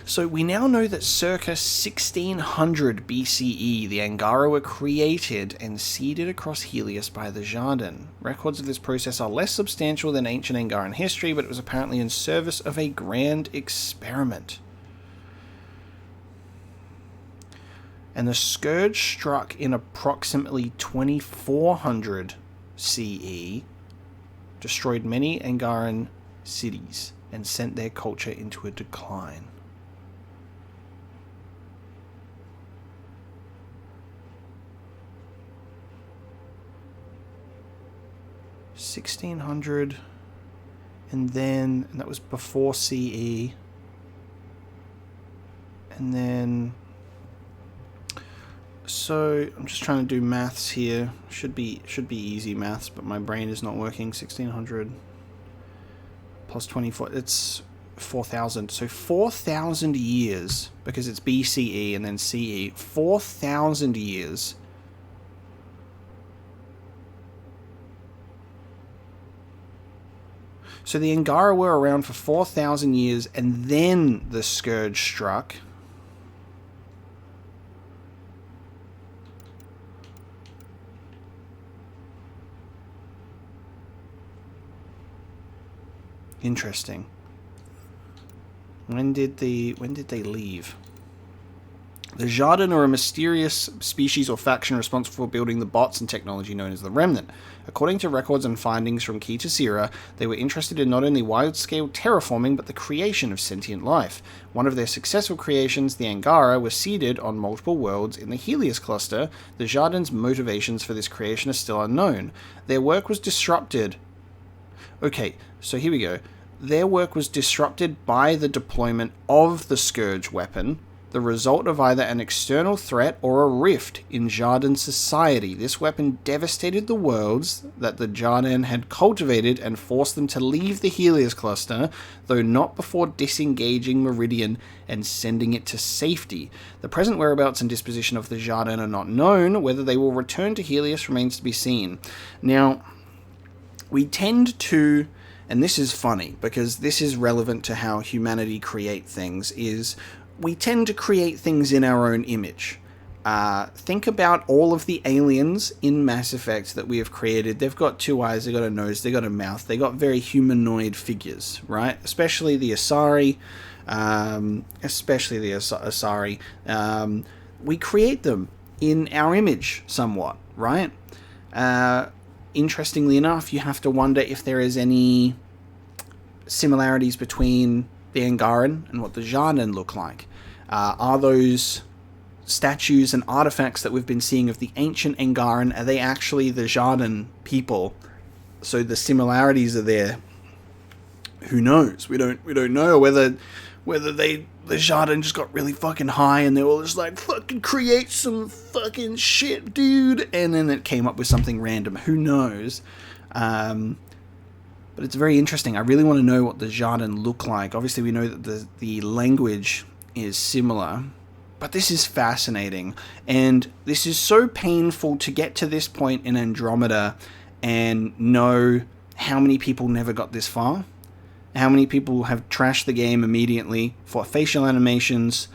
So we now know that circa 1600 BCE, the Angara were created and seeded across Helios by the Jardin. Records of this process are less substantial than ancient Angaran history, but it was apparently in service of a grand experiment. And the scourge struck in approximately 2400 CE, destroyed many Angaran cities, and sent their culture into a decline. $1600, and that was before CE, and then, so I'm just trying to do maths here. Should be easy maths, but my brain is not working. 1600 plus 24, it's 4,000. So 4,000 years, because it's BCE and then CE. 4,000 years. So the Angara were around for 4,000 years, and then the scourge struck. Interesting. When did they leave? The Jardin are a mysterious species or faction responsible for building the bots and technology known as the Remnant. According to records and findings from Key to Sierra, they were interested in not only wide-scale terraforming, but the creation of sentient life. One of their successful creations, the Angara, were seeded on multiple worlds in the Helios cluster. The Jardin's motivations for this creation are still unknown. Their work was disrupted. Okay, so here we go. Their work was disrupted by the deployment of the Scourge weapon, the result of either an external threat or a rift in Jardin society. This weapon devastated the worlds that the Jardin had cultivated and forced them to leave the Helios cluster, though not before disengaging Meridian and sending it to safety. The present whereabouts and disposition of the Jardin are not known. Whether they will return to Helios remains to be seen. Now, we tend to, and this is funny because this is relevant to how humanity create things, is we tend to create things in our own image. Think about all of the aliens in Mass Effect that we have created. They've got two eyes, they've got a nose, they've got a mouth, they've got very humanoid figures, right? Especially the Asari. We create them in our image somewhat, right? Interestingly enough, you have to wonder if there is any similarities between the Angaran and what the Jardin look like. Are those statues and artifacts that we've been seeing of the ancient Angaran, are they actually the Jardin people? So the similarities are there. Who knows? We don't know whether the Jardin just got really fucking high and they were just like, fucking create some fucking shit, dude, and then it came up with something random. Who knows? But it's very interesting. I really want to know what the Jardin look like. Obviously, we know that the language is similar, but this is fascinating. And this is so painful to get to this point in Andromeda and know how many people never got this far. How many people have trashed the game immediately for facial animations,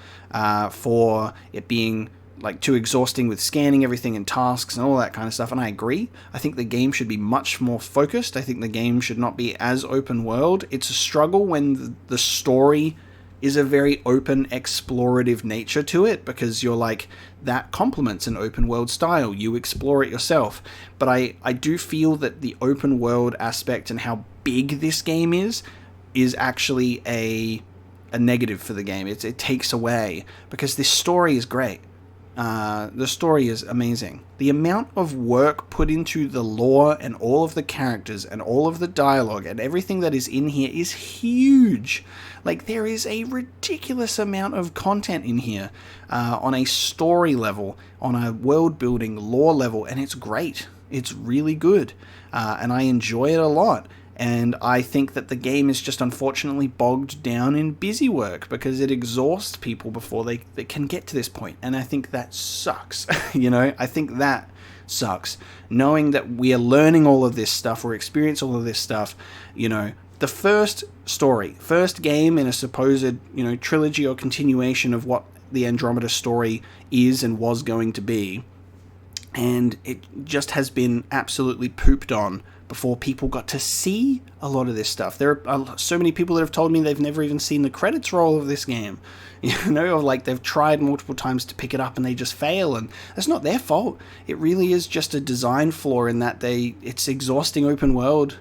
for it being like too exhausting with scanning everything and tasks and all that kind of stuff. And I agree. I think the game should be much more focused. I think the game should not be as open world. It's a struggle when the story is a very open, explorative nature to it, because you're like, that complements an open world style. You explore it yourself. But I do feel that the open world aspect and how big this game is is actually a negative for the game. It takes away, because this story is great. The story is amazing. The amount of work put into the lore and all of the characters and all of the dialogue and everything that is in here is huge. Like, there is a ridiculous amount of content in here on a story level, on a world building lore level, and it's great. It's really good, and I enjoy it a lot. And I think that the game is just unfortunately bogged down in busy work, because it exhausts people before they can get to this point. And I think that sucks. I think that sucks. Knowing that we are learning all of this stuff, we're experiencing all of this stuff, the first game in a supposed, trilogy or continuation of what the Andromeda story is and was going to be. And it just has been absolutely pooped on before people got to see a lot of this stuff. There are so many people that have told me they've never even seen the credits roll of this game. Or like they've tried multiple times to pick it up and they just fail, and that's not their fault. It really is just a design flaw in that it's exhausting open world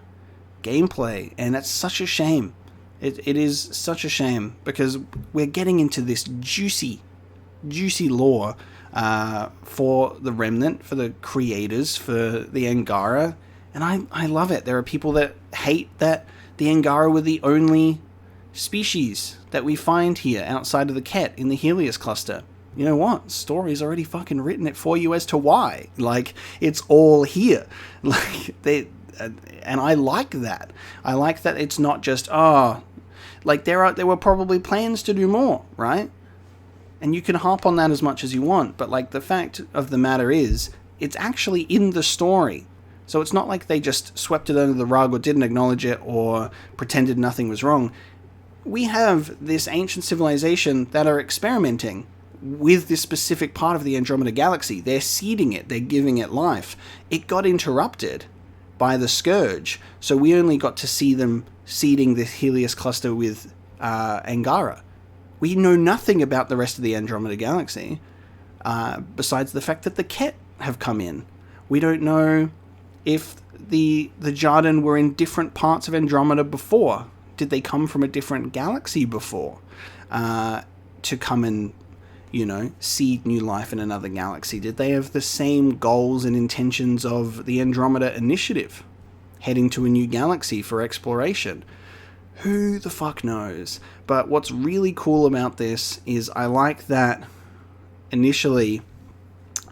gameplay, and that's such a shame. It is such a shame, because we're getting into this juicy lore for the Remnant, for the creators, for the Angara. And I love it. There are people that hate that the Angara were the only species that we find here outside of the Kett in the Helios cluster. You know what? Story's already fucking written it for you as to why. Like, it's all here. And I like that. I like that it's not just, there were probably plans to do more, right? And you can harp on that as much as you want, but like, the fact of the matter is, it's actually in the story. So it's not like they just swept it under the rug or didn't acknowledge it or pretended nothing was wrong. We have this ancient civilization that are experimenting with this specific part of the Andromeda galaxy. They're seeding it. They're giving it life. It got interrupted by the Scourge, so we only got to see them seeding the Helios cluster with Angara. We know nothing about the rest of the Andromeda galaxy, besides the fact that the Kett have come in. We don't know if the Jarden were in different parts of Andromeda before. Did they come from a different galaxy before to come and, seed new life in another galaxy? Did they have the same goals and intentions of the Andromeda Initiative, heading to a new galaxy for exploration? Who the fuck knows? But what's really cool about this is I like that initially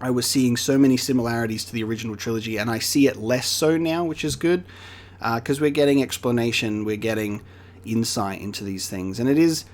I was seeing so many similarities to the original trilogy, and I see it less so now, which is good, because we're getting explanation, we're getting insight into these things. And it is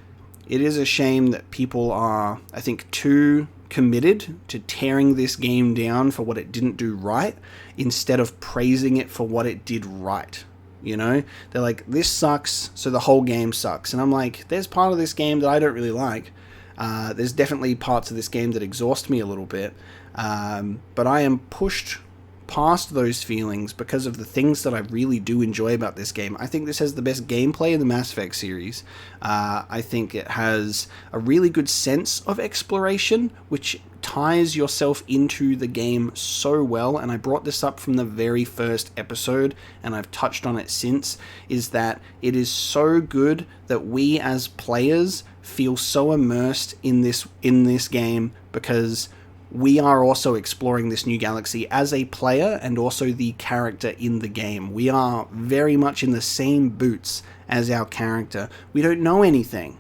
a shame that people are, I think, too committed to tearing this game down for what it didn't do right, instead of praising it for what it did right. They're like, this sucks, so the whole game sucks. And I'm like, there's part of this game that I don't really like. There's definitely parts of this game that exhaust me a little bit. But I am pushed past those feelings because of the things that I really do enjoy about this game. I think this has the best gameplay in the Mass Effect series. I think it has a really good sense of exploration, which ties yourself into the game so well. And I brought this up from the very first episode, and I've touched on it since, is that it is so good that we as players feel so immersed in this game, because we are also exploring this new galaxy as a player and also the character in the game. We are very much in the same boots as our character. We don't know anything.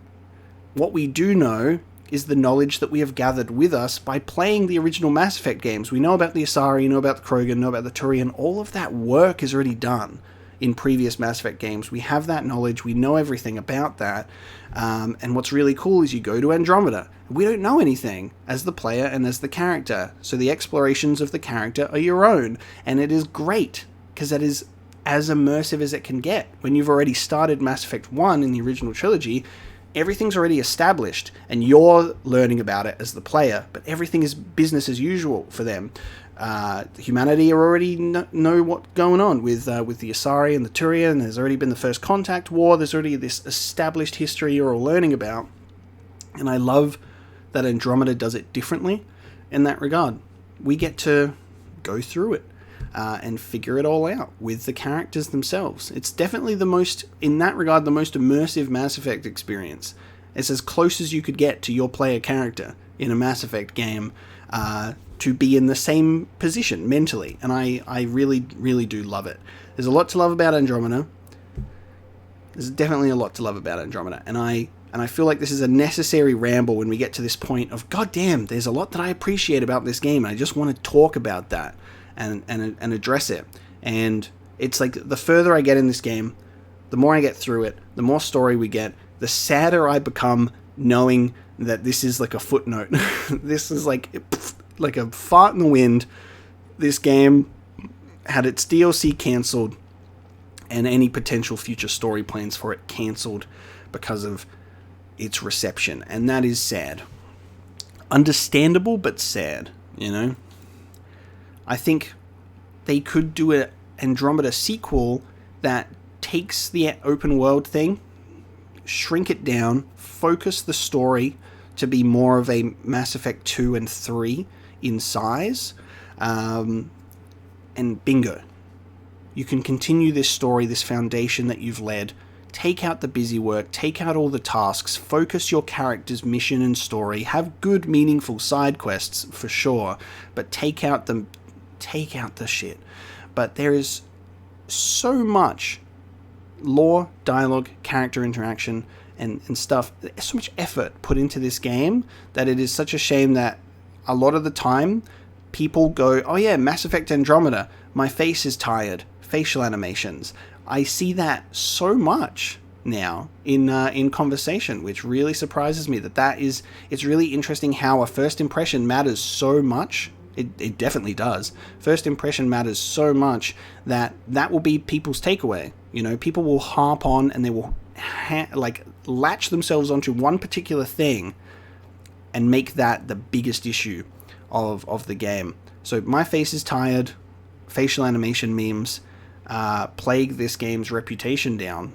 What we do know is the knowledge that we have gathered with us by playing the original Mass Effect games. We know about the Asari, know about the Krogan, know about the Turian. All of that work is already done in previous Mass Effect games. We have that knowledge. We know everything about that. And what's really cool is you go to Andromeda. We don't know anything as the player and as the character. So the explorations of the character are your own. And it is great, because that is as immersive as it can get. When you've already started Mass Effect 1 in the original trilogy, everything's already established, and you're learning about it as the player, but everything is business as usual for them. Humanity already know what's going on with the Asari and the Turian. There's already been the First Contact War. There's already this established history you're all learning about. And I love that Andromeda does it differently in that regard. We get to go through it. and figure it all out with the characters themselves. It's definitely in that regard, the most immersive Mass Effect experience. It's as close as you could get to your player character in a Mass Effect game, to be in the same position mentally, and I really, really do love it. There's a lot to love about Andromeda. There's definitely a lot to love about Andromeda, and I feel like this is a necessary ramble when we get to this point of, god damn, there's a lot that I appreciate about this game, and I just want to talk about that and address it. And it's like, the further I get in this game, the more I get through it, the more story we get, the sadder I become knowing that this is like a footnote. This is like a fart in the wind. This game had its DLC cancelled and any potential future story plans for it cancelled because of its reception, and that is sad. Understandable, but sad, you know? I think they could do an Andromeda sequel that takes the open world thing, shrink it down, focus the story to be more of a Mass Effect 2 and 3 in size, and bingo. You can continue this story, this foundation that you've led, take out the busy work, take out all the tasks, focus your character's mission and story, have good, meaningful side quests, for sure, but take out the shit. But there is so much lore, dialogue, character interaction, and stuff, so much effort put into this game that it is such a shame that a lot of the time people go, oh yeah, Mass Effect Andromeda, my face is tired, facial animations. I see that so much now in conversation, which really surprises me. It's really interesting how a first impression matters so much. It definitely does. First impression matters so much that will be people's takeaway. You know, people will harp on and they will latch themselves onto one particular thing and make that the biggest issue of the game. So my face is tired, facial animation memes plague this game's reputation down,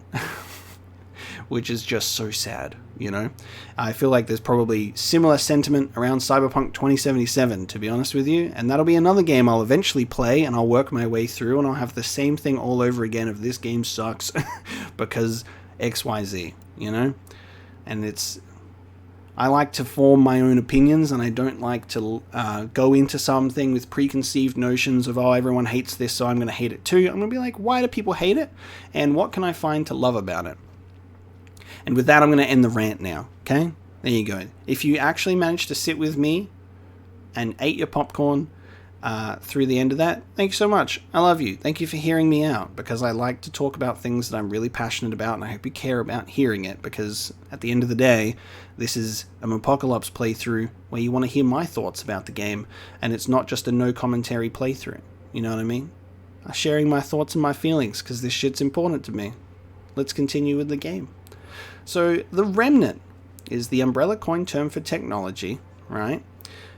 which is just so sad, you know? I feel like there's probably similar sentiment around Cyberpunk 2077, to be honest with you, and that'll be another game I'll eventually play, and I'll work my way through, and I'll have the same thing all over again of this game sucks, because XYZ, you know? And I like to form my own opinions, and I don't like to go into something with preconceived notions of, oh, everyone hates this, so I'm going to hate it too. I'm going to be like, why do people hate it? And what can I find to love about it? And with that, I'm going to end the rant now, okay? There you go. If you actually managed to sit with me and ate your popcorn through the end of that, thank you so much. I love you. Thank you for hearing me out, because I like to talk about things that I'm really passionate about, and I hope you care about hearing it, because at the end of the day, this is an Apocalypse playthrough where you want to hear my thoughts about the game, and it's not just a no commentary playthrough. You know what I mean? I'm sharing my thoughts and my feelings, because this shit's important to me. Let's continue with the game. So, the Remnant is the umbrella coin term for technology, right?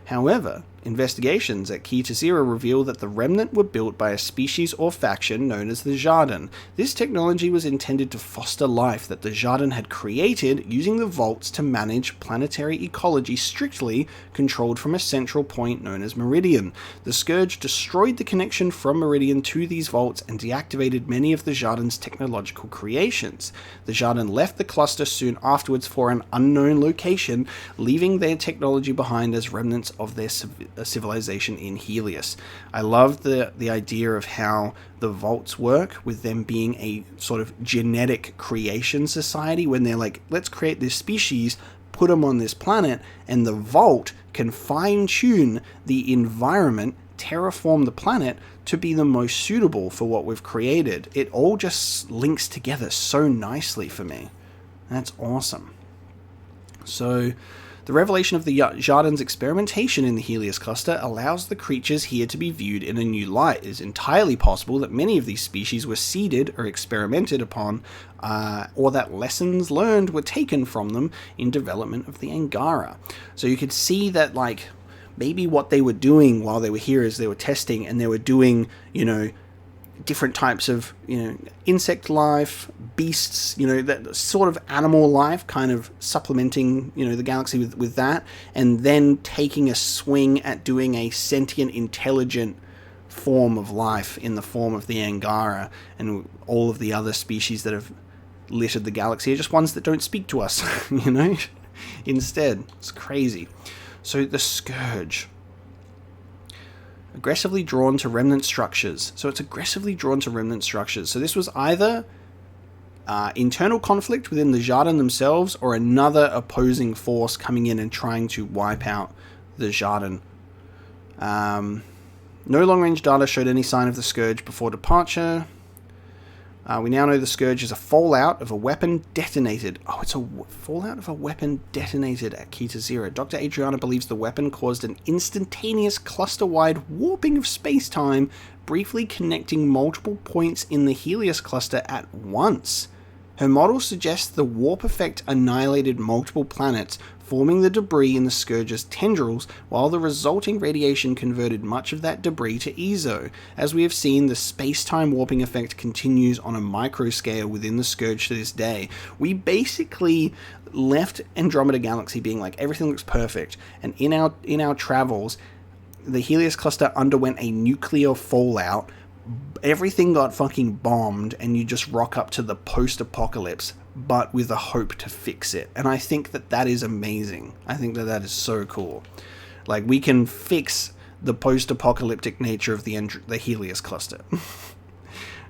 However, investigations at Key to Zero reveal that the Remnant were built by a species or faction known as the Jardin. This technology was intended to foster life that the Jardin had created using the vaults to manage planetary ecology strictly controlled from a central point known as Meridian. The Scourge destroyed the connection from Meridian to these vaults and deactivated many of the Jardin's technological creations. The Jardin left the cluster soon afterwards for an unknown location, leaving their technology behind as remnants of their civilization in Helios. I love the idea of how the vaults work, with them being a sort of genetic creation society, when they're like, let's create this species, put them on this planet, and the vault can fine-tune the environment, terraform the planet to be the most suitable for what we've created. It all just links together so nicely for me. That's awesome. So, the revelation of the Jardin's experimentation in the Helios cluster allows the creatures here to be viewed in a new light. It is entirely possible that many of these species were seeded or experimented upon, or that lessons learned were taken from them in development of the Angara. So you could see that, like, maybe what they were doing while they were here is they were testing, and they were doing, you know, different types of, you know, insect life, beasts, you know, that sort of animal life, kind of supplementing, you know, the galaxy with that, and then taking a swing at doing a sentient, intelligent form of life in the form of the Angara and all of the other species that have littered the galaxy are just ones that don't speak to us, you know? Instead, it's crazy. So the Scourge. Aggressively drawn to remnant structures. So it's aggressively drawn to remnant structures. So this was either internal conflict within the Jardin themselves or another opposing force coming in and trying to wipe out the Jardin. No long-range data showed any sign of the Scourge before departure. We now know the Scourge is a fallout of a weapon detonated. Oh, it's a fallout of a weapon detonated at Kita Zero. Dr. Adriana believes the weapon caused an instantaneous cluster-wide warping of space-time, briefly connecting multiple points in the Helios cluster at once. Her model suggests the warp effect annihilated multiple planets, forming the debris in the Scourge's tendrils, while the resulting radiation converted much of that debris to Ezo. As we have seen, the space-time warping effect continues on a micro scale within the Scourge to this day. We basically left Andromeda Galaxy being like, everything looks perfect, and in our travels, the Helios cluster underwent a nuclear fallout. Everything got fucking bombed, and you just rock up to the post-apocalypse, but with a hope to fix it. And I think that that is amazing. I think that that is so cool. Like, we can fix the post-apocalyptic nature of the Helios cluster,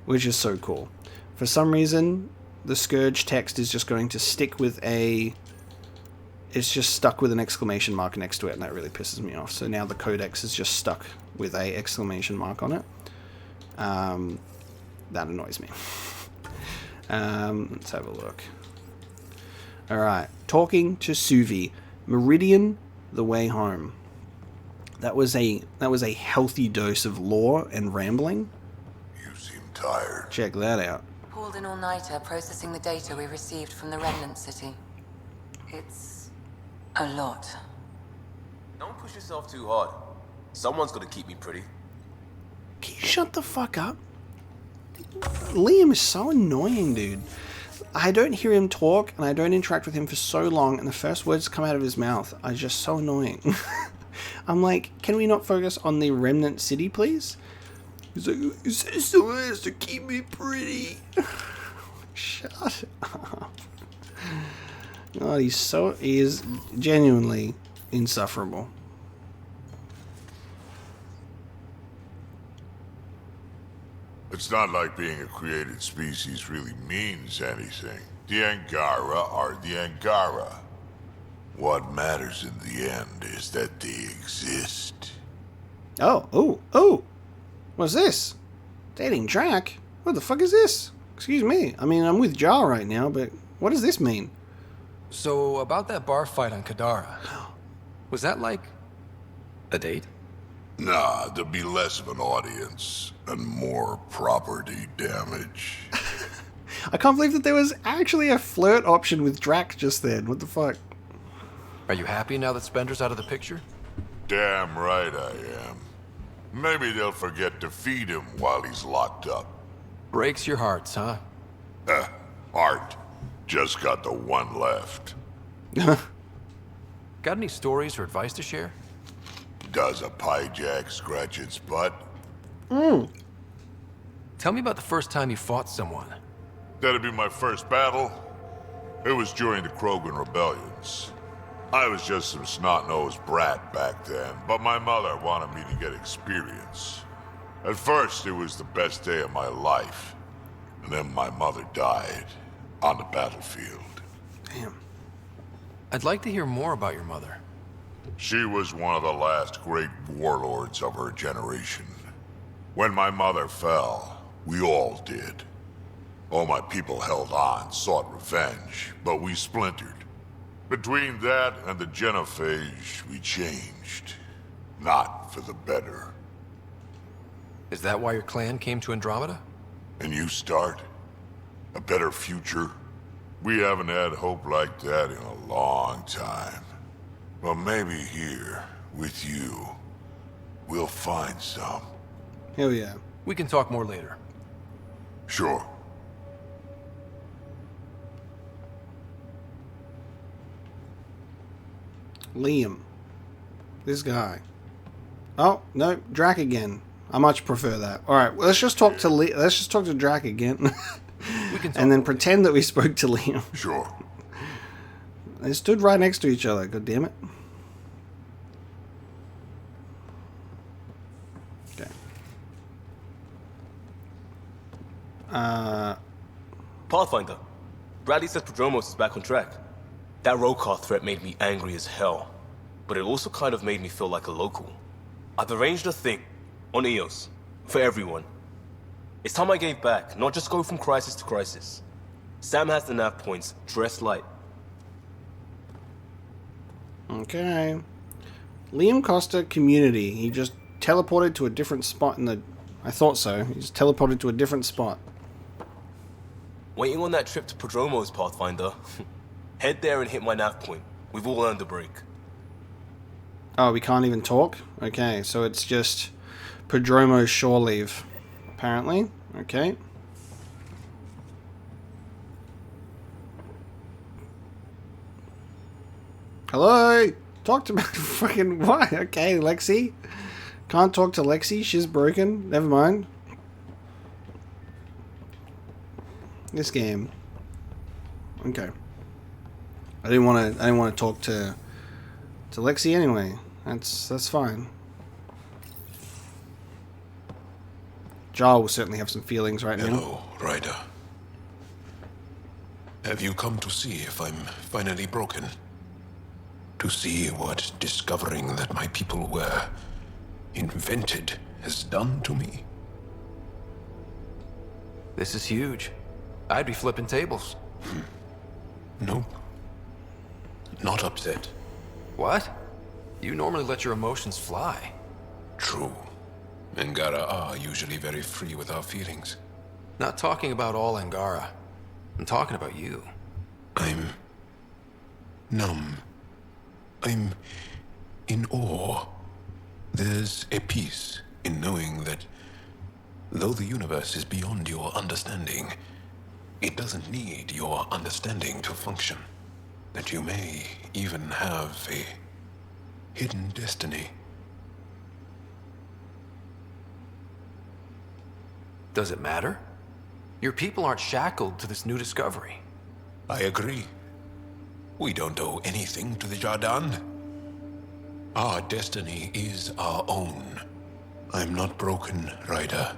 which is so cool. For some reason, the Scourge text is just going to stick with it's just stuck with an exclamation mark next to it, and that really pisses me off. So now the codex is just stuck with a exclamation mark on it. That annoys me. Let's have a look. Alright, talking to Suvi. Meridian, the way home. That was a healthy dose of lore and rambling. You seem tired. Check that out. Pulled an all-nighter processing the data we received from the Remnant city. It's a lot. Don't push yourself too hard. Someone's gonna keep me pretty. Can you shut the fuck up? Liam is so annoying, dude. I don't hear him talk, and I don't interact with him for so long, and the first words that come out of his mouth are just so annoying. I'm like, can we not focus on the Remnant city, please? He's like, someone has to keep me pretty. Shut up. God, he is genuinely insufferable. It's not like being a created species really means anything. The Angara are the Angara. What matters in the end is that they exist. Oh. What's this? Dating Drac? What the fuck is this? Excuse me. I mean, I'm with Jar right now, but what does this mean? So, about that bar fight on Kadara. Was that like a date? Nah, there'll be less of an audience and more property damage. I can't believe that there was actually a flirt option with Drac just then. What the fuck? Are you happy now that Spender's out of the picture? Damn right I am. Maybe they'll forget to feed him while he's locked up. Breaks your hearts, huh? Heart. Just got the one left. Got any stories or advice to share? Does a pyjak scratch its butt? Tell me about the first time you fought someone. That'd be my first battle. It was during the Krogan rebellions. I was just some snot-nosed brat back then, but my mother wanted me to get experience. At first, it was the best day of my life. And then my mother died on the battlefield. Damn. I'd like to hear more about your mother. She was one of the last great warlords of her generation. When my mother fell, we all did. All my people held on, sought revenge, but we splintered. Between that and the Genophage, we changed. Not for the better. Is that why your clan came to Andromeda? A new start? A better future? We haven't had hope like that in a long time. But maybe here, with you, we'll find some. Hell yeah. We can talk more later. Sure. Liam. This guy. Oh, no, Drac again. I much prefer that. All right, well, let's just talk to Drac again, and then pretend that we spoke to Liam. Sure. They stood right next to each other. God damn it. Okay. Pathfinder, Bradley says Prodromos is back on track. That roadcar threat made me angry as hell, but it also kind of made me feel like a local. I've arranged a thing on EOS for everyone. It's time I gave back, not just go from crisis to crisis. Sam has the nav points, dress light. Okay. Liam Costa, community. He just teleported to a different spot in the... I thought so. He just teleported to a different spot. Waiting on that trip to Prodromos, Pathfinder. Head there and hit my nav point. We've all earned a break. Oh, we can't even talk? Okay, so it's just Prodromos shore leave, apparently. Okay. Hello? Talk to me. Fucking what? Okay, Lexi. Can't talk to Lexi. She's broken. Never mind. This game. Okay. I didn't want to talk to Lexi anyway. That's fine. Jar will certainly have some feelings right now. Hello, Ryder. Have you come to see if I'm finally broken? To see what discovering that my people were invented has done to me? This is huge. I'd be flipping tables. Nope. Not upset. What? You normally let your emotions fly. True. Angara are usually very free with our feelings. Not talking about all Angara. I'm talking about you. I'm numb. I'm in awe. There's a peace in knowing that though the universe is beyond your understanding, it doesn't need your understanding to function. That you may even have a hidden destiny. Does it matter? Your people aren't shackled to this new discovery. I agree. We don't owe anything to the Jardin. Our destiny is our own. I'm not broken, Ryder.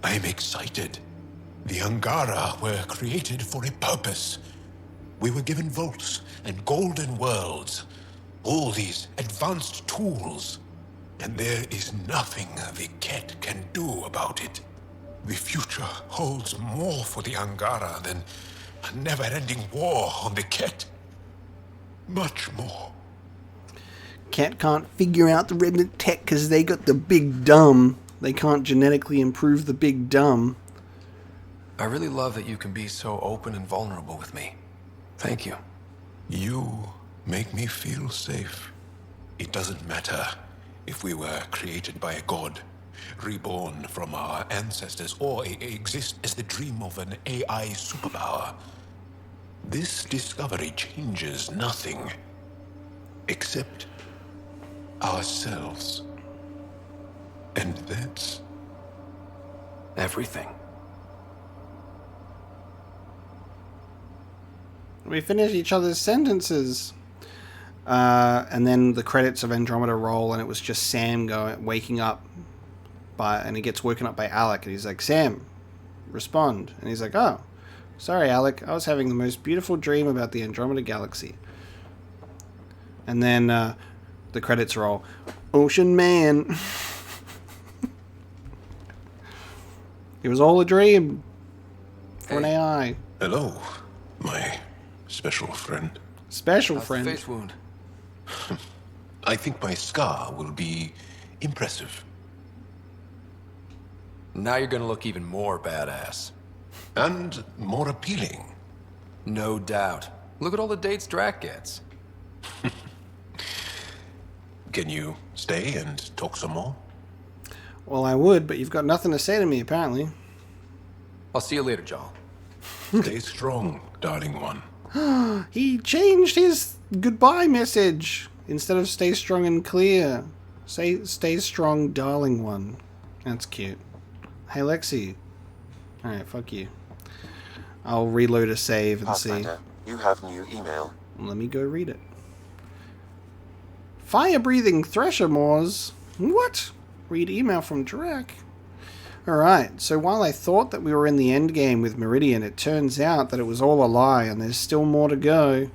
I'm excited. The Angara were created for a purpose. We were given vaults and golden worlds. All these advanced tools. And there is nothing the Kett can do about it. The future holds more for the Angara than a never-ending war on the Kett. Much more. Kett can't figure out the Remnant tech because they got the big dumb. They can't genetically improve the big dumb. I really love that you can be so open and vulnerable with me. Thank you. You make me feel safe. It doesn't matter if we were created by a god, reborn from our ancestors, or exist as the dream of an AI superpower. This discovery changes nothing except ourselves. And that's everything. We finished each other's sentences. And then the credits of Andromeda roll, and it was just Sam waking up, and he gets woken up by Alec, and he's like, "Sam, respond." And he's like, "Oh, sorry, Alec. I was having the most beautiful dream about the Andromeda galaxy." And then the credits roll. Ocean Man. It was all a dream for an AI. Hello, my special friend. Special How's friend. The face wound? I think my scar will be impressive. Now you're gonna look even more badass. And more appealing. No doubt. Look at all the dates Drac gets. Can you stay and talk some more? Well, I would, but you've got nothing to say to me, apparently. I'll see you later, Joel. Stay strong, darling one. He changed his goodbye message. Instead of stay strong and clear, Stay strong, darling one. That's cute. Hey, Lexi. Alright, fuck you. I'll reload a save and Pathfinder, you have new email. Let me go read it. Fire-breathing thresher moors. What? Read email from Drac. Alright, so while I thought that we were in the endgame with Meridian, it turns out that it was all a lie and there's still more to go.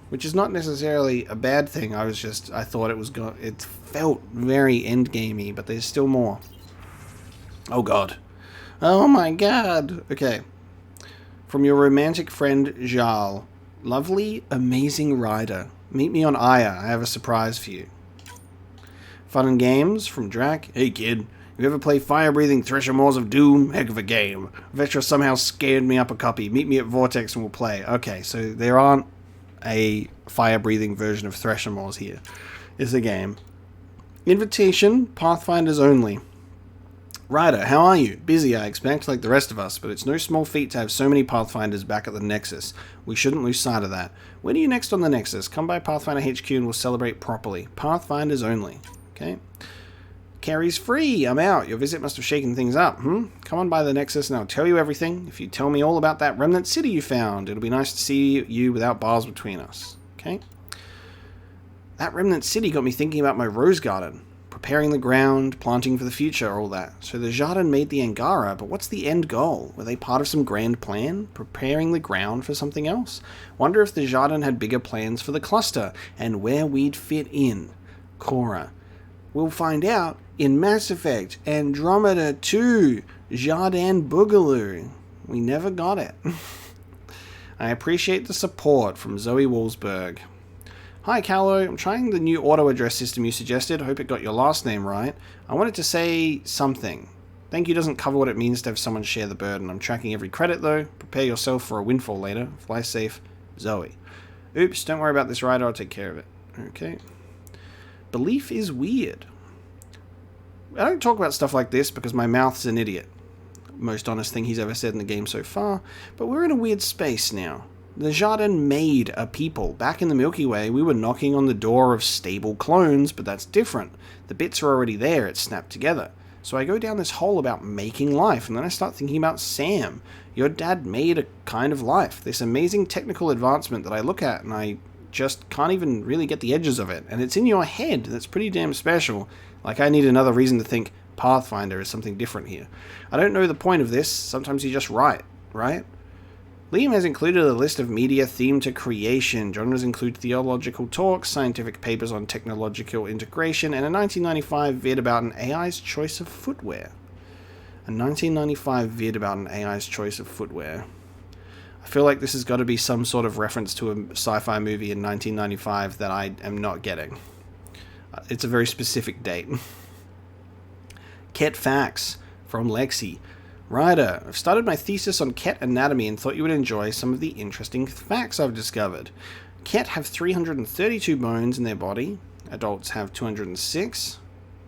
Which is not necessarily a bad thing, I thought it was it felt very endgamey, but there's still more. Oh god. Oh my god! Okay. From your romantic friend, Jarl. Lovely, amazing rider. Meet me on Aya, I have a surprise for you. Fun and games from Drac. Hey kid, you ever play Fire-Breathing Thresher Moors of Doom? Heck of a game. Vetra somehow scared me up a copy. Meet me at Vortex and we'll play. Okay, so there aren't a fire-breathing version of Thresher Moors here. It's a game. Invitation, Pathfinders only. Ryder, how are you? Busy, I expect, like the rest of us, but it's no small feat to have so many Pathfinders back at the Nexus. We shouldn't lose sight of that. When are you next on the Nexus? Come by Pathfinder HQ and we'll celebrate properly. Pathfinders only. Okay. Carrie's free. I'm out. Your visit must have shaken things up, Come on by the Nexus and I'll tell you everything. If you tell me all about that Remnant city you found, it'll be nice to see you without bars between us. Okay? That Remnant city got me thinking about my rose garden. Preparing the ground, planting for the future, all that. So the Jardin made the Angara, but what's the end goal? Were they part of some grand plan? Preparing the ground for something else? Wonder if the Jardin had bigger plans for the cluster, and where we'd fit in. Cora. We'll find out in Mass Effect Andromeda 2, Jardin Boogaloo. We never got it. I appreciate the support from Zoe Wolfsberg. Hi Callo, I'm trying the new auto address system you suggested. Hope it got your last name right. I wanted to say something. Thank you doesn't cover what it means to have someone share the burden. I'm tracking every credit though. Prepare yourself for a windfall later. Fly safe, Zoe. Oops, don't worry about this rider, I'll take care of it. Okay. Belief is weird. I don't talk about stuff like this because my mouth's an idiot. Most honest thing he's ever said in the game so far. But we're in a weird space now. The Jardin made a people. Back in the Milky Way, we were knocking on the door of stable clones, but that's different. The bits are already there, it's snapped together. So I go down this hole about making life, and then I start thinking about Sam. Your dad made a kind of life. This amazing technical advancement that I look at, and I just can't even really get the edges of it. And it's in your head. That's pretty damn special. Like, I need another reason to think Pathfinder is something different here. I don't know the point of this. Sometimes you just write, right? Liam has included a list of media themed to creation. Genres include theological talks, scientific papers on technological integration, and a 1995 vid about an AI's choice of footwear. A 1995 vid about an AI's choice of footwear. I feel like this has got to be some sort of reference to a sci-fi movie in 1995 that I am not getting. It's a very specific date. Kett facts from Lexi. Ryder, I've started my thesis on Kett anatomy and thought you would enjoy some of the interesting facts I've discovered. Kett have 332 bones in their body. Adults have 206.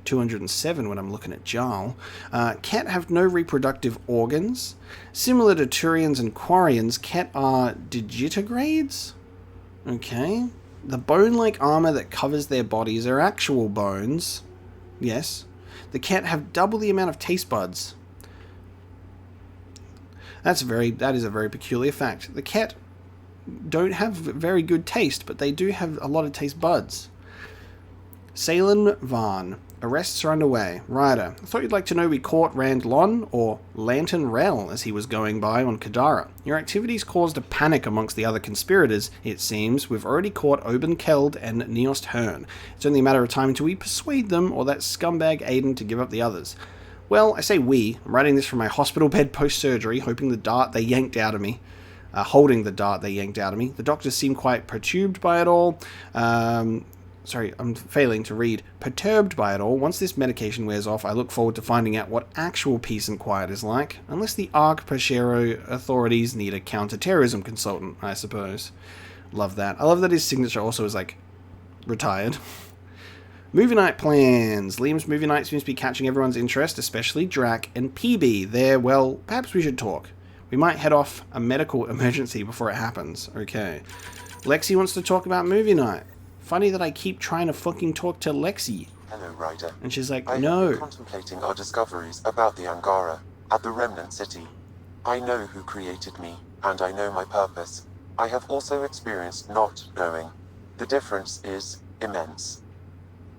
207 when I'm looking at Jarl. Kett have no reproductive organs. Similar to Turians and Quarians, Kett are digitigrades? Okay. The bone-like armor that covers their bodies are actual bones. Yes. The Kett have double the amount of taste buds. That is a very peculiar fact. The Kett don't have very good taste, but they do have a lot of taste buds. Salen Varn. Arrests are underway. Ryder, I thought you'd like to know we caught Rand Lon, or Lantern Rel, as he was going by on Kadara. Your activities caused a panic amongst the other conspirators, it seems. We've already caught Oben Keld and Neost Hearn. It's only a matter of time until we persuade them, or that scumbag Aiden, to give up the others. Well, I say we. I'm writing this from my hospital bed post-surgery, hoping the dart they yanked out of me. Holding the dart they yanked out of me. The doctors seem quite perturbed by it all. Sorry, I'm failing to read. Perturbed by it all. Once this medication wears off, I look forward to finding out what actual peace and quiet is like. Unless the Ark-Pashero authorities need a counter-terrorism consultant, I suppose. Love that. I love that his signature also is, like, retired. Movie night plans. Liam's movie night seems to be catching everyone's interest, especially Drac and PB. There, well, perhaps we should talk. We might head off a medical emergency before it happens. Okay. Lexi wants to talk about movie night. Funny that I keep trying to fucking talk to Lexi. Hello, Ryder. And she's like, I have no. been contemplating our discoveries about the Angara at the Remnant City. I know who created me, and I know my purpose. I have also experienced not knowing. The difference is immense.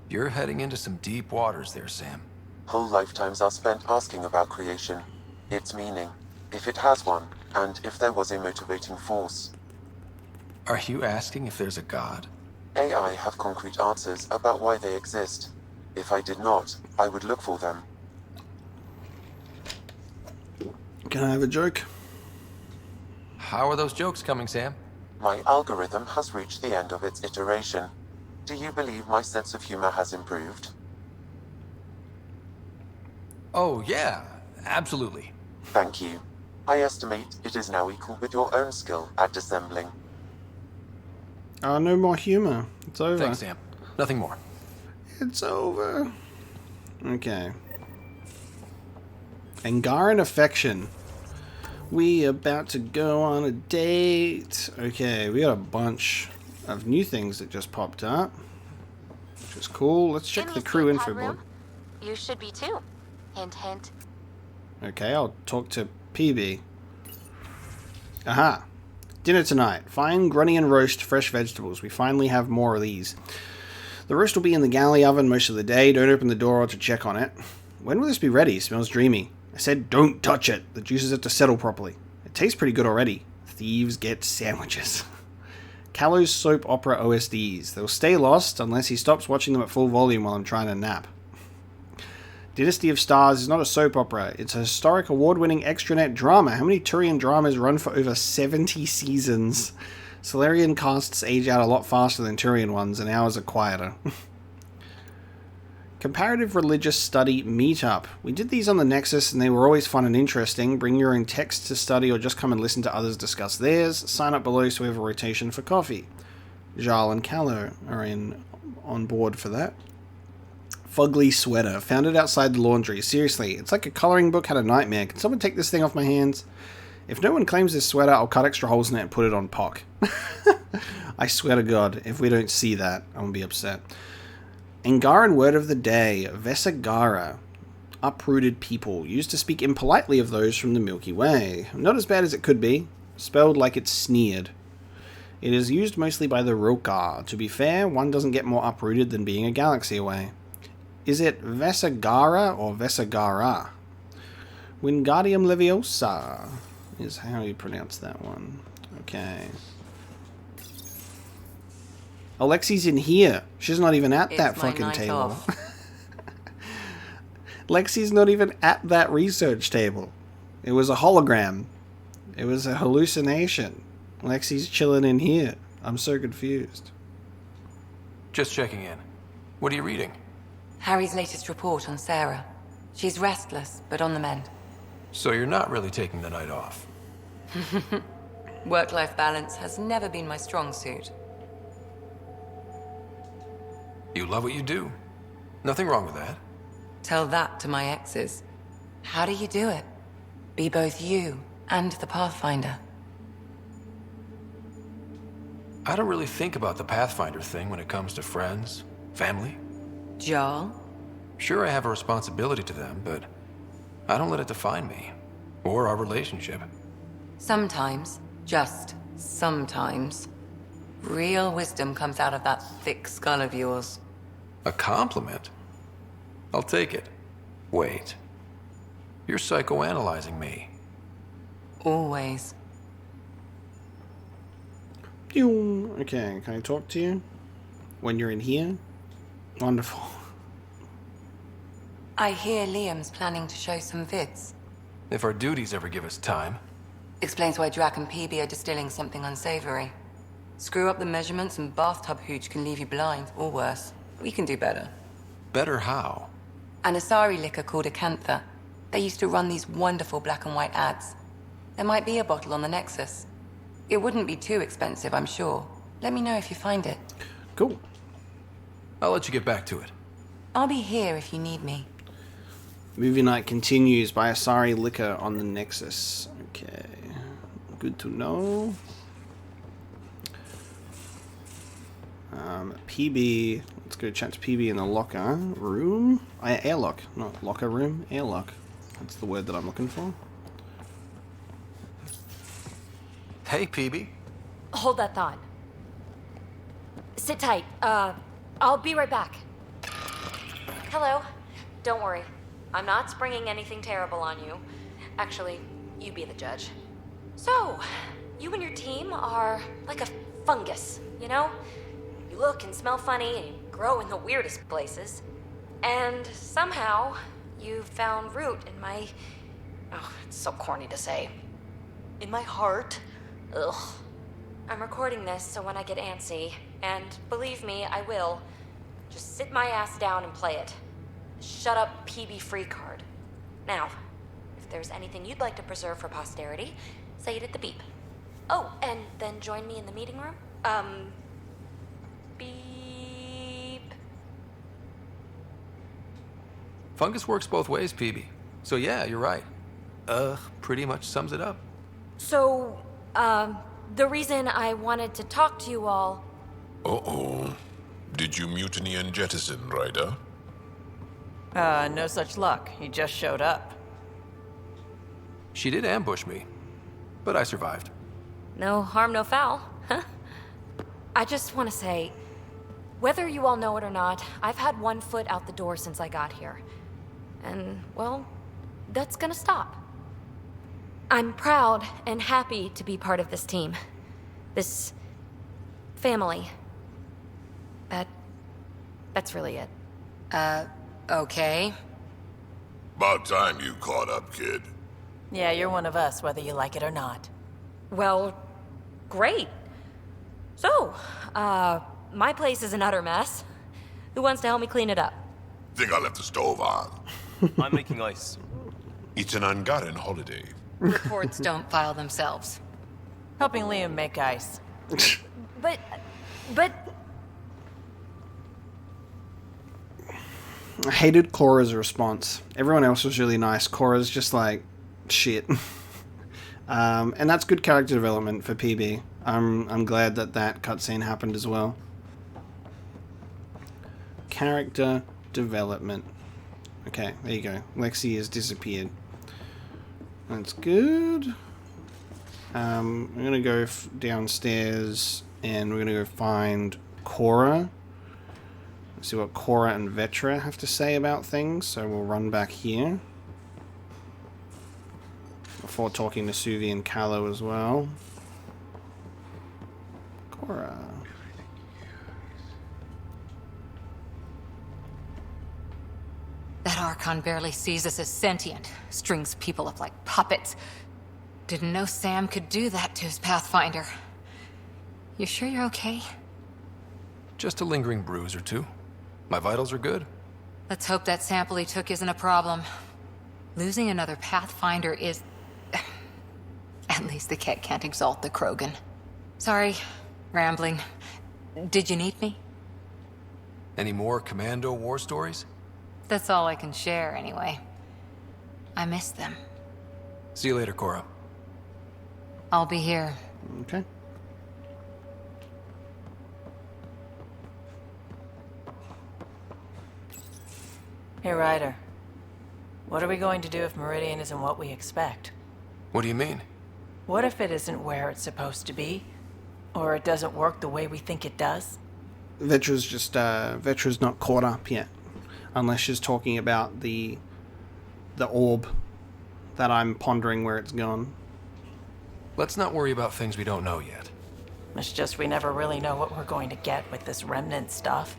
You're heading into some deep waters there, Sam. Whole lifetimes are spent asking about creation, its meaning, if it has one, and if there was a motivating force. Are you asking if there's a god? AI have concrete answers about why they exist. If I did not, I would look for them. Can I have a joke? How are those jokes coming, Sam? My algorithm has reached the end of its iteration. Do you believe my sense of humor has improved? Oh, yeah, absolutely. Thank you. I estimate it is now equal with your own skill at dissembling. No more humor. It's over. Thanks, Sam. Nothing more. It's over. Okay. Angaran affection. We about to go on a date. Okay, we got a bunch of new things that just popped up, which is cool. Let's check the crew info board. You should be too. Hint, hint. Okay, I'll talk to PB. Aha. Dinner tonight. Fine grunion roast, fresh vegetables. We finally have more of these. The roast will be in the galley oven most of the day. Don't open the door to check on it. When will this be ready? Smells dreamy. I said don't touch it. The juices have to settle properly. It tastes pretty good already. Thieves get sandwiches. Callow's soap opera OSDs. They'll stay lost unless he stops watching them at full volume while I'm trying to nap. Dynasty of Stars is not a soap opera. It's a historic award-winning extranet drama. How many Turian dramas run for over 70 seasons? Solarian casts age out a lot faster than Turian ones, and ours are quieter. Comparative Religious Study Meetup. We did these on the Nexus, and they were always fun and interesting. Bring your own text to study, or just come and listen to others discuss theirs. Sign up below so we have a rotation for coffee. Jarl and Callow are on board for that. Fugly Sweater. Found it outside the laundry. Seriously, it's like a coloring book had a nightmare. Can someone take this thing off my hands? If no one claims this sweater, I'll cut extra holes in it and put it on POC. I swear to God, if we don't see that, I'm going to be upset. Angaran word of the day. Vesagara. Uprooted people. Used to speak impolitely of those from the Milky Way. Not as bad as it could be. Spelled like it's sneered. It is used mostly by the Rokar. To be fair, one doesn't get more uprooted than being a galaxy away. Is it Vesagara or Vesagara? Wingardium Leviosa is how you pronounce that one. Okay. Alexi's in here. She's not even at that fucking table. Lexi's not even at that research table. It was a hologram. It was a hallucination. Lexi's chilling in here. I'm so confused. Just checking in. What are you reading? Harry's latest report on Sarah. She's restless, but on the mend. So you're not really taking the night off? Work-life balance has never been my strong suit. You love what you do. Nothing wrong with that. Tell that to my exes. How do you do it? Be both you and the Pathfinder. I don't really think about the Pathfinder thing when it comes to friends, family. Jarl? Sure, I have a responsibility to them, but I don't let it define me, or our relationship. Sometimes, just sometimes, real wisdom comes out of that thick skull of yours. A compliment? I'll take it. Wait. You're psychoanalyzing me. Always. Okay, can I talk to you? When you're in here? Wonderful. I hear Liam's planning to show some vids. If our duties ever give us time. Explains why Drac and PB are distilling something unsavory. Screw up the measurements and bathtub hooch can leave you blind, or worse. We can do better. Better how? An Asari liquor called Acantha. They used to run these wonderful black and white ads. There might be a bottle on the Nexus. It wouldn't be too expensive, I'm sure. Let me know if you find it. Cool. I'll let you get back to it. I'll be here if you need me. Movie night continues by Asari Liquor on the Nexus. Okay. Good to know. PB. Let's go chat to PB in the locker room. Airlock, not locker room. Airlock. That's the word that I'm looking for. Hey, PB. Hold that thought. Sit tight. I'll be right back. Hello. Don't worry. I'm not springing anything terrible on you. Actually, you be the judge. So, you and your team are like a fungus, you know? You look and smell funny and you grow in the weirdest places. And somehow, you found root in my... Oh, it's so corny to say. In my heart. Ugh. I'm recording this so when I get antsy, and believe me, I will, just sit my ass down and play it. Shut up PB free card. Now, if there's anything you'd like to preserve for posterity, say it at the beep. Oh, and then join me in the meeting room? Beep. Fungus works both ways, PB. So yeah, you're right. Pretty much sums it up. So, the reason I wanted to talk to you all... Uh-oh. Did you mutiny and jettison, Ryder? No such luck. He just showed up. She did ambush me, but I survived. No harm, no foul, huh? I just want to say, whether you all know it or not, I've had one foot out the door since I got here. And, well, that's gonna stop. I'm proud and happy to be part of this team. This... family. That's really it. Okay. About time you caught up, kid. Yeah, you're one of us, whether you like it or not. Well, great. So, my place is an utter mess. Who wants to help me clean it up? Think I left the stove on. I'm making ice. It's an Angaran holiday. Reports don't file themselves. Helping Liam make ice. But... I hated Cora's response. Everyone else was really nice. Cora's just like, shit. And that's good character development for PB. I'm glad that cutscene happened as well. Character development. Okay, there you go. Lexi has disappeared. That's good. I'm going to go downstairs and we're going to go find Cora. See what Cora and Vetra have to say about things, so we'll run back here. Before talking to Suvi and Callow as well. Cora. That Archon barely sees us as sentient, strings people up like puppets. Didn't know Sam could do that to his Pathfinder. You sure you're okay? Just a lingering bruise or two. My vitals are good. Let's hope that sample he took isn't a problem. Losing another Pathfinder is... At least the Kett can't exalt the Krogan. Sorry, rambling. Did you need me? Any more Commando war stories? That's all I can share, anyway. I miss them. See you later, Cora. I'll be here. Okay. Hey, Ryder. What are we going to do if Meridian isn't what we expect? What do you mean? What if it isn't where it's supposed to be? Or it doesn't work the way we think it does? Vetra's not caught up yet. Unless she's talking about the orb that I'm pondering where it's gone. Let's not worry about things we don't know yet. It's just we never really know what we're going to get with this Remnant stuff.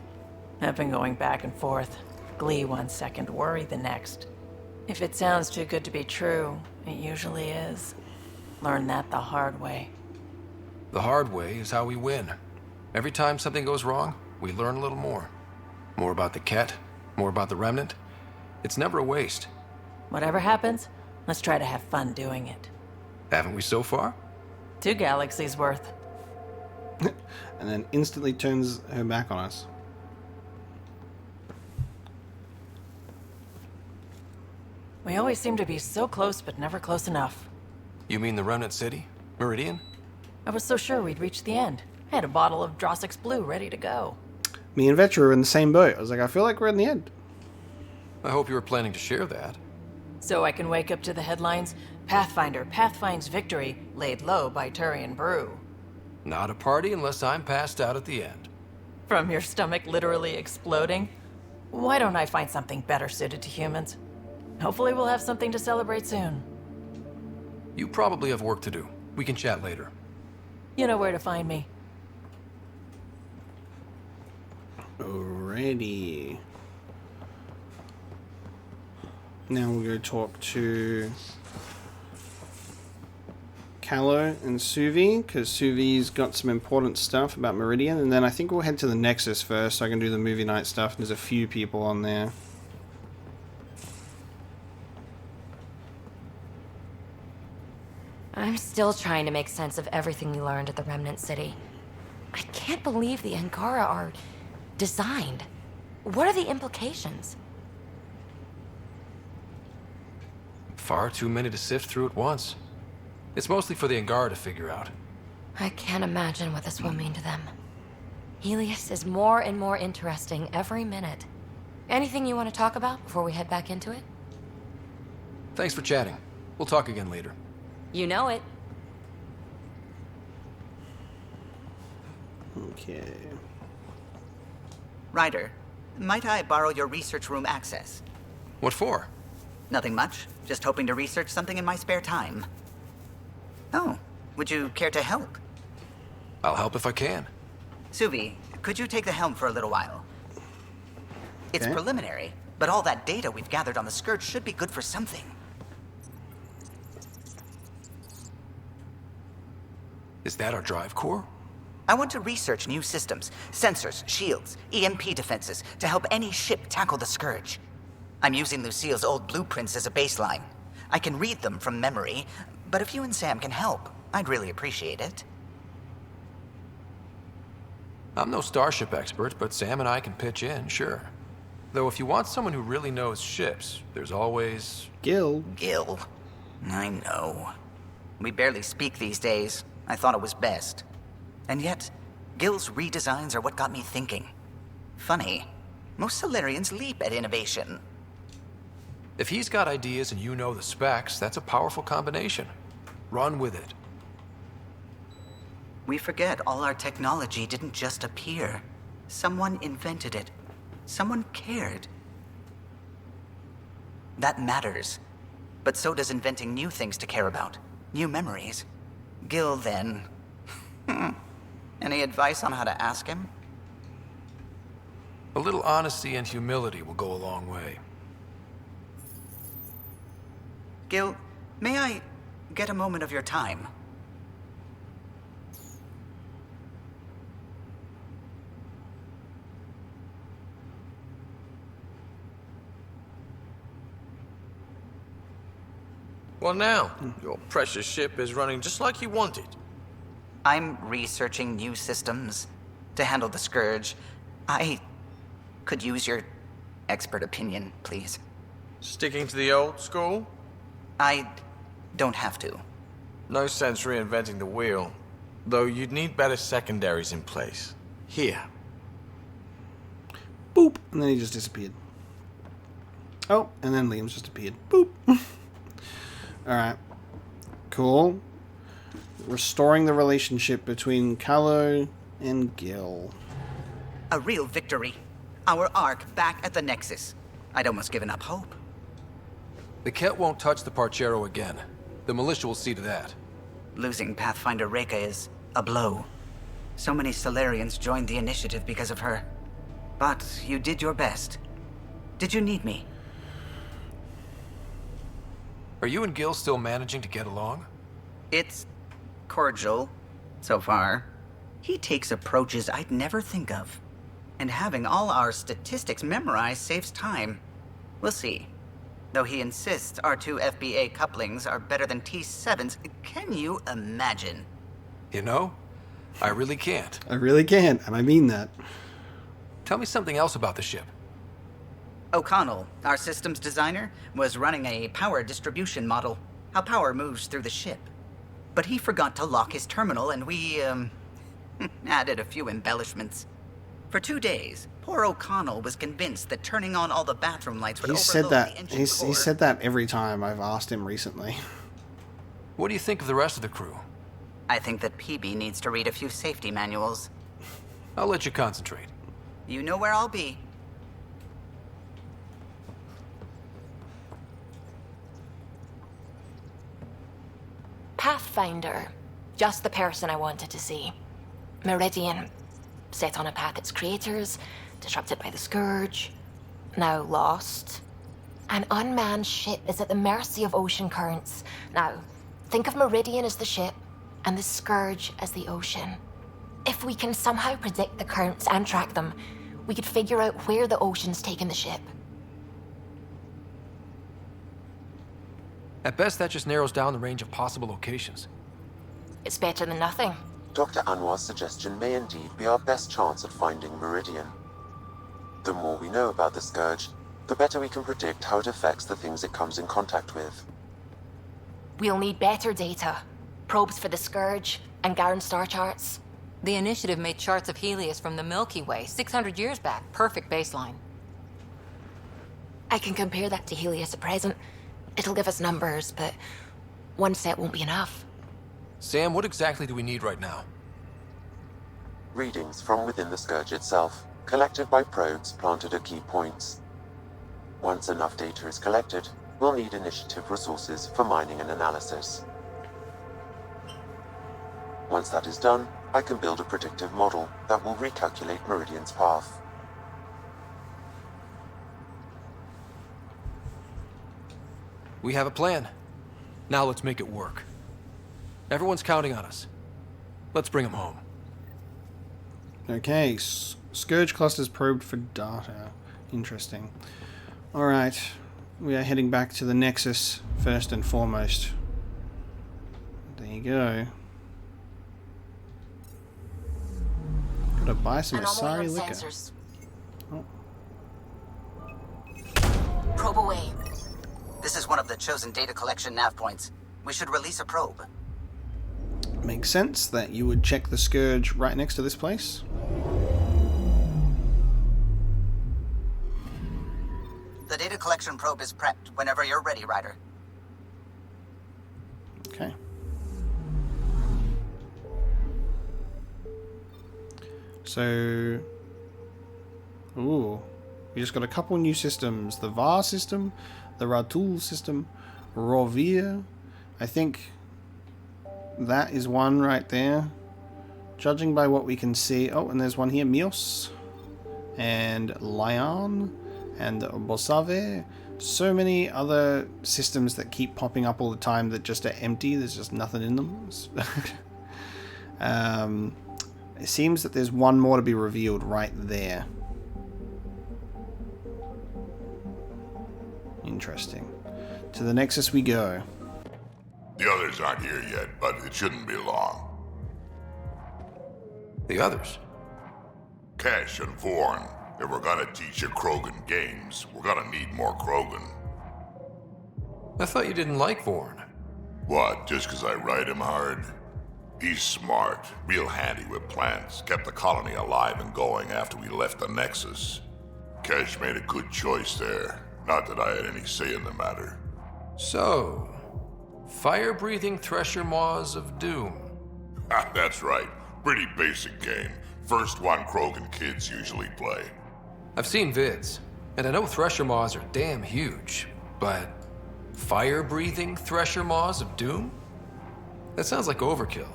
I've been going back and forth. Glee 1 second, worry the next. If it sounds too good to be true, it usually is. Learned that the hard way. The hard way is how we win. Every time something goes wrong, we learn a little more. More about the Kett, more about the Remnant. It's never a waste. Whatever happens, let's try to have fun doing it. Haven't we so far? 2 galaxies worth. And then instantly turns her back on us. We always seem to be so close, but never close enough. You mean the Remnant City? Meridian? I was so sure we'd reach the end. I had a bottle of Drossix Blue ready to go. Me and Vetra were in the same boat. I was like, I feel like we're in the end. I hope you were planning to share that. So I can wake up to the headlines, Pathfinder pathfinds victory, laid low by Turian Brew. Not a party unless I'm passed out at the end. From your stomach literally exploding? Why don't I find something better suited to humans? Hopefully we'll have something to celebrate soon. You probably have work to do. We can chat later. You know where to find me. Alrighty. Now we'll go talk to Callow and Suvi, because Suvi's got some important stuff about Meridian, and then I think we'll head to the Nexus first so I can do the movie night stuff. There's a few people on there. I'm still trying to make sense of everything we learned at the Remnant City. I can't believe the Angara are designed. What are the implications? Far too many to sift through at once. It's mostly for the Angara to figure out. I can't imagine what this will mean to them. Helios is more and more interesting every minute. Anything you want to talk about before we head back into it? Thanks for chatting. We'll talk again later. You know it. Okay. Ryder, might I borrow your research room access? What for? Nothing much. Just hoping to research something in my spare time. Oh, would you care to help? I'll help if I can. Suvi, could you take the helm for a little while? It's Okay. preliminary, but all that data we've gathered on the Scourge should be good for something. Is that our drive core? I want to research new systems, sensors, shields, EMP defenses, to help any ship tackle the Scourge. I'm using Lucille's old blueprints as a baseline. I can read them from memory, but if you and Sam can help, I'd really appreciate it. I'm no starship expert, but Sam and I can pitch in, sure. Though if you want someone who really knows ships, there's always... Gil. Gil. I know. We barely speak these days. I thought it was best. And yet, Gil's redesigns are what got me thinking. Funny. Most Solarians leap at innovation. If he's got ideas and you know the specs, that's a powerful combination. Run with it. We forget all our technology didn't just appear. Someone invented it. Someone cared. That matters. But so does inventing new things to care about. New memories. Gil, then. Any advice on how to ask him? A little honesty and humility will go a long way. Gil, may I get a moment of your time? Well now, your precious ship is running just like you wanted. I'm researching new systems to handle the Scourge. I could use your expert opinion, please. Sticking to the old school? I don't have to. No sense reinventing the wheel. Though you'd need better secondaries in place. Here. Boop. And then he just disappeared. Oh, and then Liam's just appeared. Boop. Alright. Cool. Restoring the relationship between Callow and Gil. A real victory. Our Ark back at the Nexus. I'd almost given up hope. The Kett won't touch the Parchero again. The militia will see to that. Losing Pathfinder Reka is a blow. So many Solarians joined the initiative because of her. But you did your best. Did you need me? Are you and Gil still managing to get along? It's cordial, so far. He takes approaches I'd never think of. And having all our statistics memorized saves time. We'll see. Though he insists our two FBA couplings are better than T7's, can you imagine? You know, I really can't. I really can't, and I mean that. Tell me something else about the ship. O'Connell, our systems designer, was running a power distribution model, how power moves through the ship. But he forgot to lock his terminal, and we, added a few embellishments. For 2 days, poor O'Connell was convinced that turning on all the bathroom lights would He overload said that. the engine He core. said that every time I've asked him recently. What do you think of the rest of the crew? I think that PB needs to read a few safety manuals. I'll let you concentrate. You know where I'll be. Pathfinder. Just the person I wanted to see. Meridian. Set on a path its creators, disrupted by the Scourge, now lost. An unmanned ship is at the mercy of ocean currents. Now, think of Meridian as the ship, and the Scourge as the ocean. If we can somehow predict the currents and track them, we could figure out where the ocean's taken the ship. At best, that just narrows down the range of possible locations. It's better than nothing. Dr. Anwar's suggestion may indeed be our best chance at finding Meridian. The more we know about the Scourge, the better we can predict how it affects the things it comes in contact with. We'll need better data. Probes for the Scourge, and Garen star charts. The Initiative made charts of Helios from the Milky Way 600 years back. Perfect baseline. I can compare that to Helios at present. It'll give us numbers, but one set won't be enough. Sam, what exactly do we need right now? Readings from within the Scourge itself, collected by probes planted at key points. Once enough data is collected, we'll need Initiative resources for mining and analysis. Once that is done, I can build a predictive model that will recalculate Meridian's path. We have a plan. Now let's make it work. Everyone's counting on us. Let's bring them home. Okay, Scourge clusters probed for data. Interesting. Alright, we are heading back to the Nexus first and foremost. There you go. Gotta buy some Asari liquor. Oh. Probe away. This is one of the chosen data collection nav points. We should release a probe. Makes sense that you would check the Scourge right next to this place. The data collection probe is prepped whenever you're ready, Ryder. Okay. So, ooh, we just got a couple new systems. The VAR system, the Ratul system, Rovir. I think that is one right there. Judging by what we can see. Oh, and there's one here, Mios. And Lyon. And Bosave. So many other systems that keep popping up all the time that just are empty. There's just nothing in them. It seems that there's one more to be revealed right there. Interesting. To the Nexus we go. The others aren't here yet, but it shouldn't be long. The others? Kesh and Vorn. If we're gonna teach you Krogan games, we're gonna need more Krogan. I thought you didn't like Vorn. What, just 'cause I ride him hard? He's smart, real handy with plants, kept the colony alive and going after we left the Nexus. Kesh made a good choice there. Not that I had any say in the matter. So, fire-breathing Thresher Maws of Doom. That's right. Pretty basic game. First one Krogan kids usually play. I've seen vids, and I know Thresher Maws are damn huge, but fire-breathing Thresher Maws of Doom? That sounds like overkill.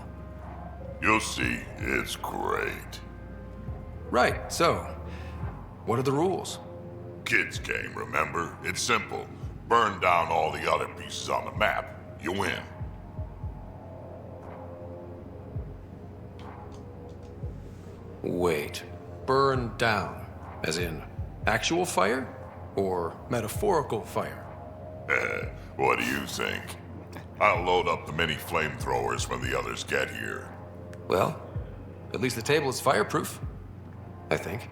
You'll see, it's great. Right, so, what are the rules? Kids game, remember? It's simple. Burn down all the other pieces on the map. You win. Wait, burn down, as in actual fire? Or metaphorical fire? What do you think? I'll load up the mini flamethrowers when the others get here. Well, at least the table is fireproof, I think.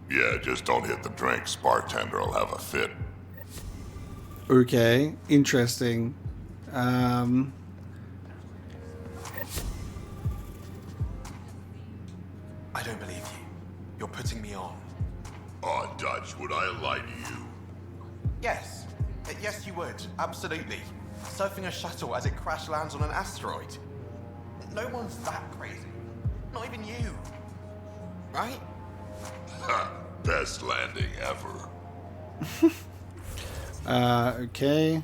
Yeah, just don't hit the drinks. Bartender will have a fit. Okay, interesting. I don't believe you. You're putting me on. Oh, Dutch, would I lie to you? Yes. Yes, you would. Absolutely. Surfing a shuttle as it crash lands on an asteroid. No one's that crazy. Not even you. Right? Best landing ever. Okay.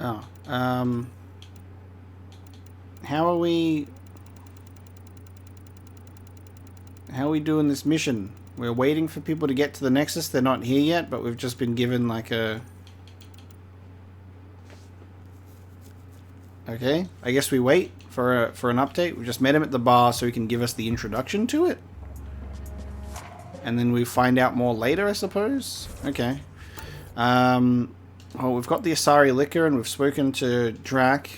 Oh, how are we doing this mission? We're waiting for people to get to the Nexus. They're not here yet, but we've just been given like a... Okay, I guess we wait for an update. We just met him at the bar so he can give us the introduction to it. And then we find out more later, I suppose. Okay. Well, we've got the Asari liquor and we've spoken to Drac.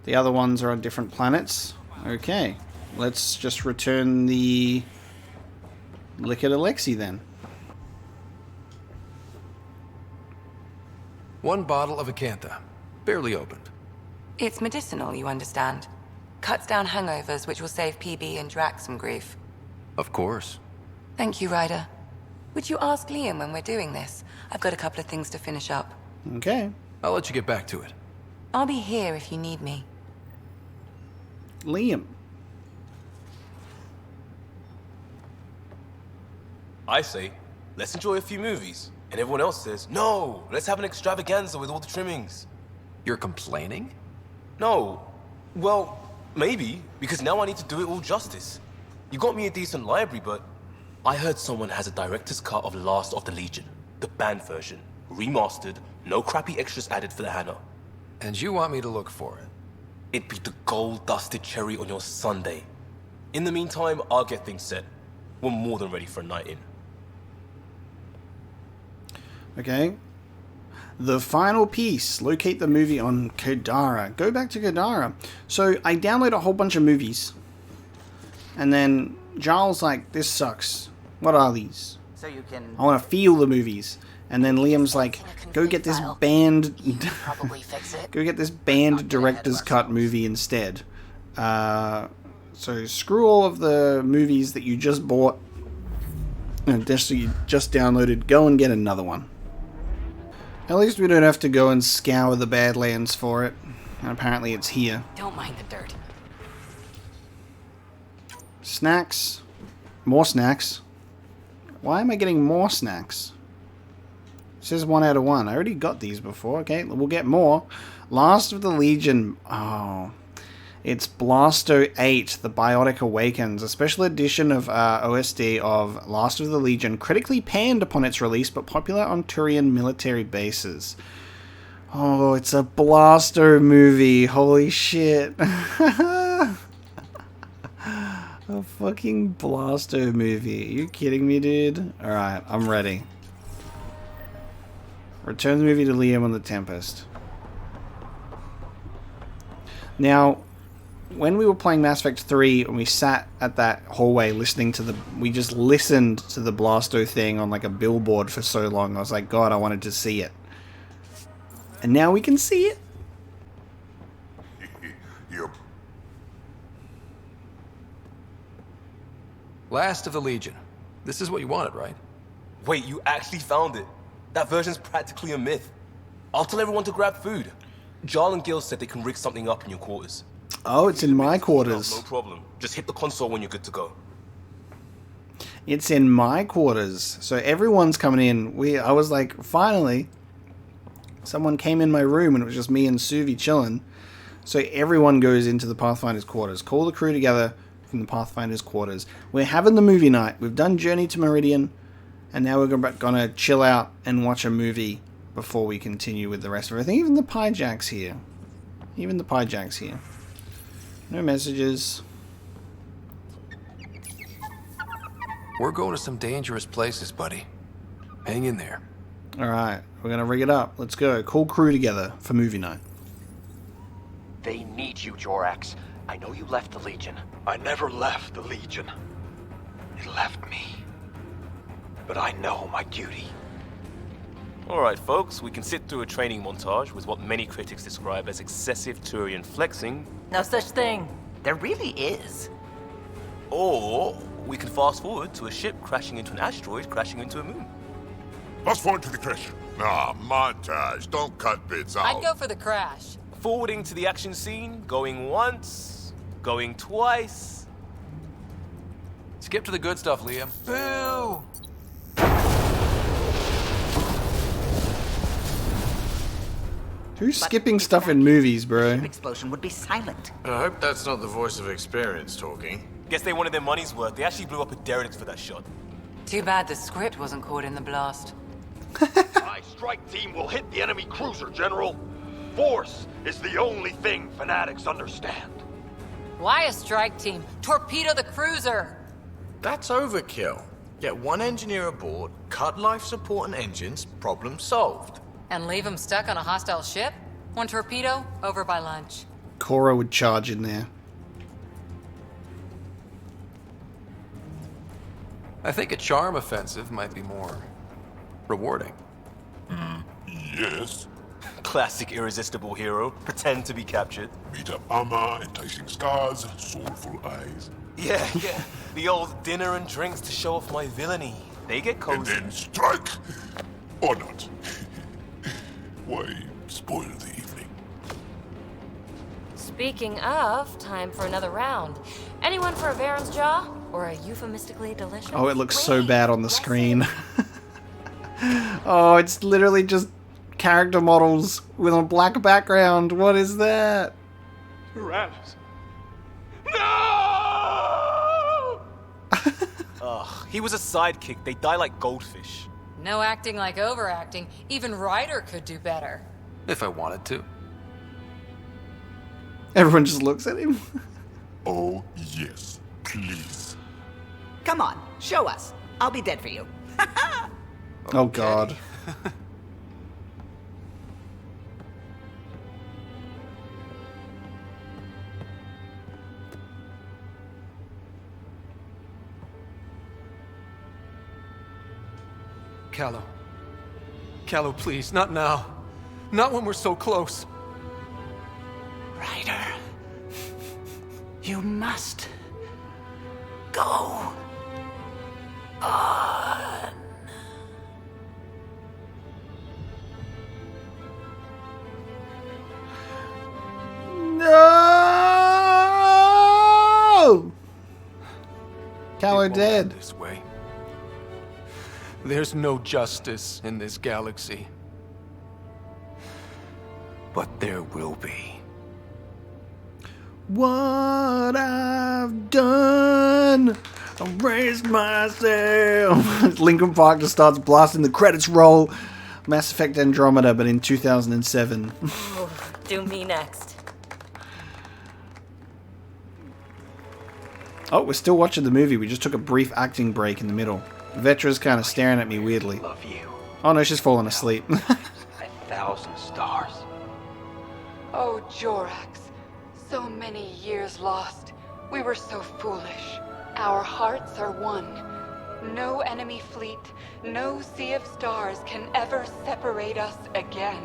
The other ones are on different planets. Okay. Let's just return the liquor to Lexi then. One bottle of Acantha. Barely opened. It's medicinal, you understand. Cuts down hangovers, which will save PB and Drac some grief. Of course. Thank you, Ryder. Would you ask Liam when we're doing this? I've got a couple of things to finish up. Okay. I'll let you get back to it. I'll be here if you need me. Liam. I say, let's enjoy a few movies. And everyone else says, no, let's have an extravaganza with all the trimmings. You're complaining? No. Well, maybe, because now I need to do it all justice. You got me a decent library, but I heard someone has a director's cut of Last of the Legion. The banned version. Remastered, no crappy extras added for the Hannah. And you want me to look for it? It'd be the gold-dusted cherry on your sundae. In the meantime, I'll get things set. We're more than ready for a night in. Okay. The final piece. Locate the movie on Kodara. Go back to Kodara. So I download a whole bunch of movies. And then Giles like, this sucks. What are these? So you can... I want to feel the movies. And then Liam's like, go get this banned... Probably fix it. Go get this banned director's cut movie instead. So screw all of the movies that you just bought. And you just downloaded. Go and get another one. At least we don't have to go and scour the Badlands for it. And apparently it's here. Don't mind the dirt. Snacks. More snacks. Why am I getting more snacks? It says 1 out of 1. I already got these before. Okay, we'll get more. Last of the Legion. Oh. It's Blasto 8, The Biotic Awakens, a special edition of OSD of Last of the Legion, critically panned upon its release, but popular on Turian military bases. Oh, it's a Blasto movie. Holy shit. A fucking Blasto movie. Are you kidding me, dude? Alright, I'm ready. Return the movie to Liam on the Tempest. Now, when we were playing Mass Effect 3 and we sat at that hallway listening to we just listened to the Blasto thing on like a billboard for so long, I was like, God, I wanted to see it. And now we can see it. Last of the Legion. This is what you wanted, right? Wait, you actually found it? That version's practically a myth. I'll tell everyone to grab food. Jarl and Gil said they can rig something up in your quarters. Oh, it's in my quarters. No problem. Just hit the console when you're good to go. It's in my quarters. So everyone's coming in. I was like, finally. Someone came in my room and it was just me and Suvi chilling. So everyone goes into the Pathfinder's quarters. Call the crew together from the Pathfinder's quarters. We're having the movie night. We've done Journey to Meridian. And now we're gonna chill out and watch a movie before we continue with the rest of everything. Even the Pie Jack's here. Even the Pie Jack's here. No messages. We're going to some dangerous places, buddy. Hang in there. Alright, we're gonna rig it up. Let's go. Call crew together for movie night. They need you, Jorax. I know you left the Legion. I never left the Legion. It left me. But I know my duty. Alright folks, we can sit through a training montage with what many critics describe as excessive Turian flexing. No such thing. There really is. Or we can fast forward to a ship crashing into an asteroid crashing into a moon. Fast forward to the crash. Nah, montage. Don't cut bits out. I'd go for the crash. Forwarding to the action scene, going once, going twice. Skip to the good stuff, Liam. Boo! Who's skipping stuff in movies, bro? Explosion would be silent. I hope that's not the voice of experience talking. Guess they wanted their money's worth. They actually blew up a derelict for that shot. Too bad the script wasn't caught in the blast. My strike team will hit the enemy cruiser, General. Force is the only thing fanatics understand. Why a strike team? Torpedo the cruiser! That's overkill. Get one engineer aboard, cut life support and engines, problem solved. And leave them stuck on a hostile ship? One torpedo, over by lunch. Cora would charge in there. I think a charm offensive might be more rewarding. Yes. Classic irresistible hero. Pretend to be captured. Beat up armor, enticing scars, soulful eyes. Yeah. The old dinner and drinks to show off my villainy. They get cozy. And then strike! Or not. Why spoil the evening? Speaking of, time for another round. Anyone for a Varen's Jaw? Or a euphemistically delicious? Oh, it looks so bad on the screen. Oh, it's literally just character models with a black background. What is that? Tyrannus. Ugh, he was a sidekick. They die like goldfish. No acting like overacting. Even Ryder could do better. If I wanted to. Everyone just looks at him. Oh, yes. Please. Come on, show us. I'll be dead for you. Oh, God. Callow, please, not now. Not when we're so close. Ryder, you must go on. No! Callow dead. This way. There's no justice in this galaxy. But there will be. What I've done, I've raised myself. Linkin Park just starts blasting, the credits roll. Mass Effect Andromeda, but in 2007. Ooh, do me next. Oh, we're still watching the movie. We just took a brief acting break in the middle. Vetra's kind of staring at me weirdly. Love you. Oh no, she's fallen asleep. 1,000 stars. Oh, Jorax. So many years lost. We were so foolish. Our hearts are one. No enemy fleet, no sea of stars can ever separate us again.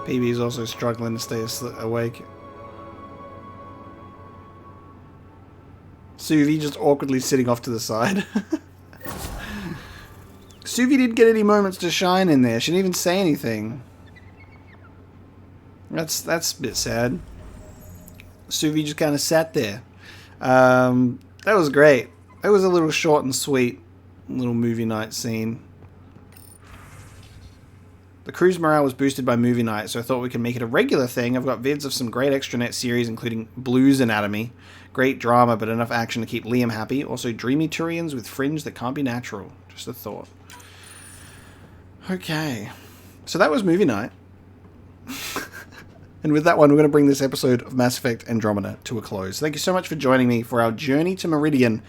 PB's also struggling to stay awake. Suvi just awkwardly sitting off to the side. Suvi didn't get any moments to shine in there. She didn't even say anything. That's a bit sad. Suvi just kind of sat there. That was great. It was a little short and sweet little movie night scene. The crew's morale was boosted by movie night, so I thought we could make it a regular thing. I've got vids of some great extranet series, including Blues Anatomy. Great drama, but enough action to keep Liam happy. Also, dreamy Turians with fringe that can't be natural. Just a thought. Okay. So that was movie night. And with that one, we're going to bring this episode of Mass Effect Andromeda to a close. Thank you so much for joining me for our journey to Meridian,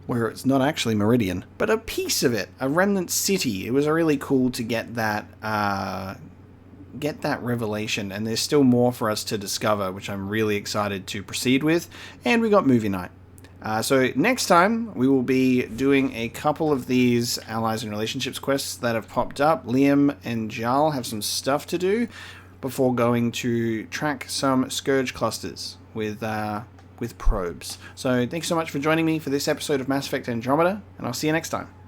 where it's not actually Meridian, but a piece of it, a remnant city. It was really cool to get that revelation, and there's still more for us to discover, which I'm really excited to proceed with. And we got movie night. So next time, we will be doing a couple of these allies and relationships quests that have popped up. Liam and Jarl have some stuff to do before going to track some Scourge clusters with probes. So thanks so much for joining me for this episode of Mass Effect Andromeda, and I'll see you next time.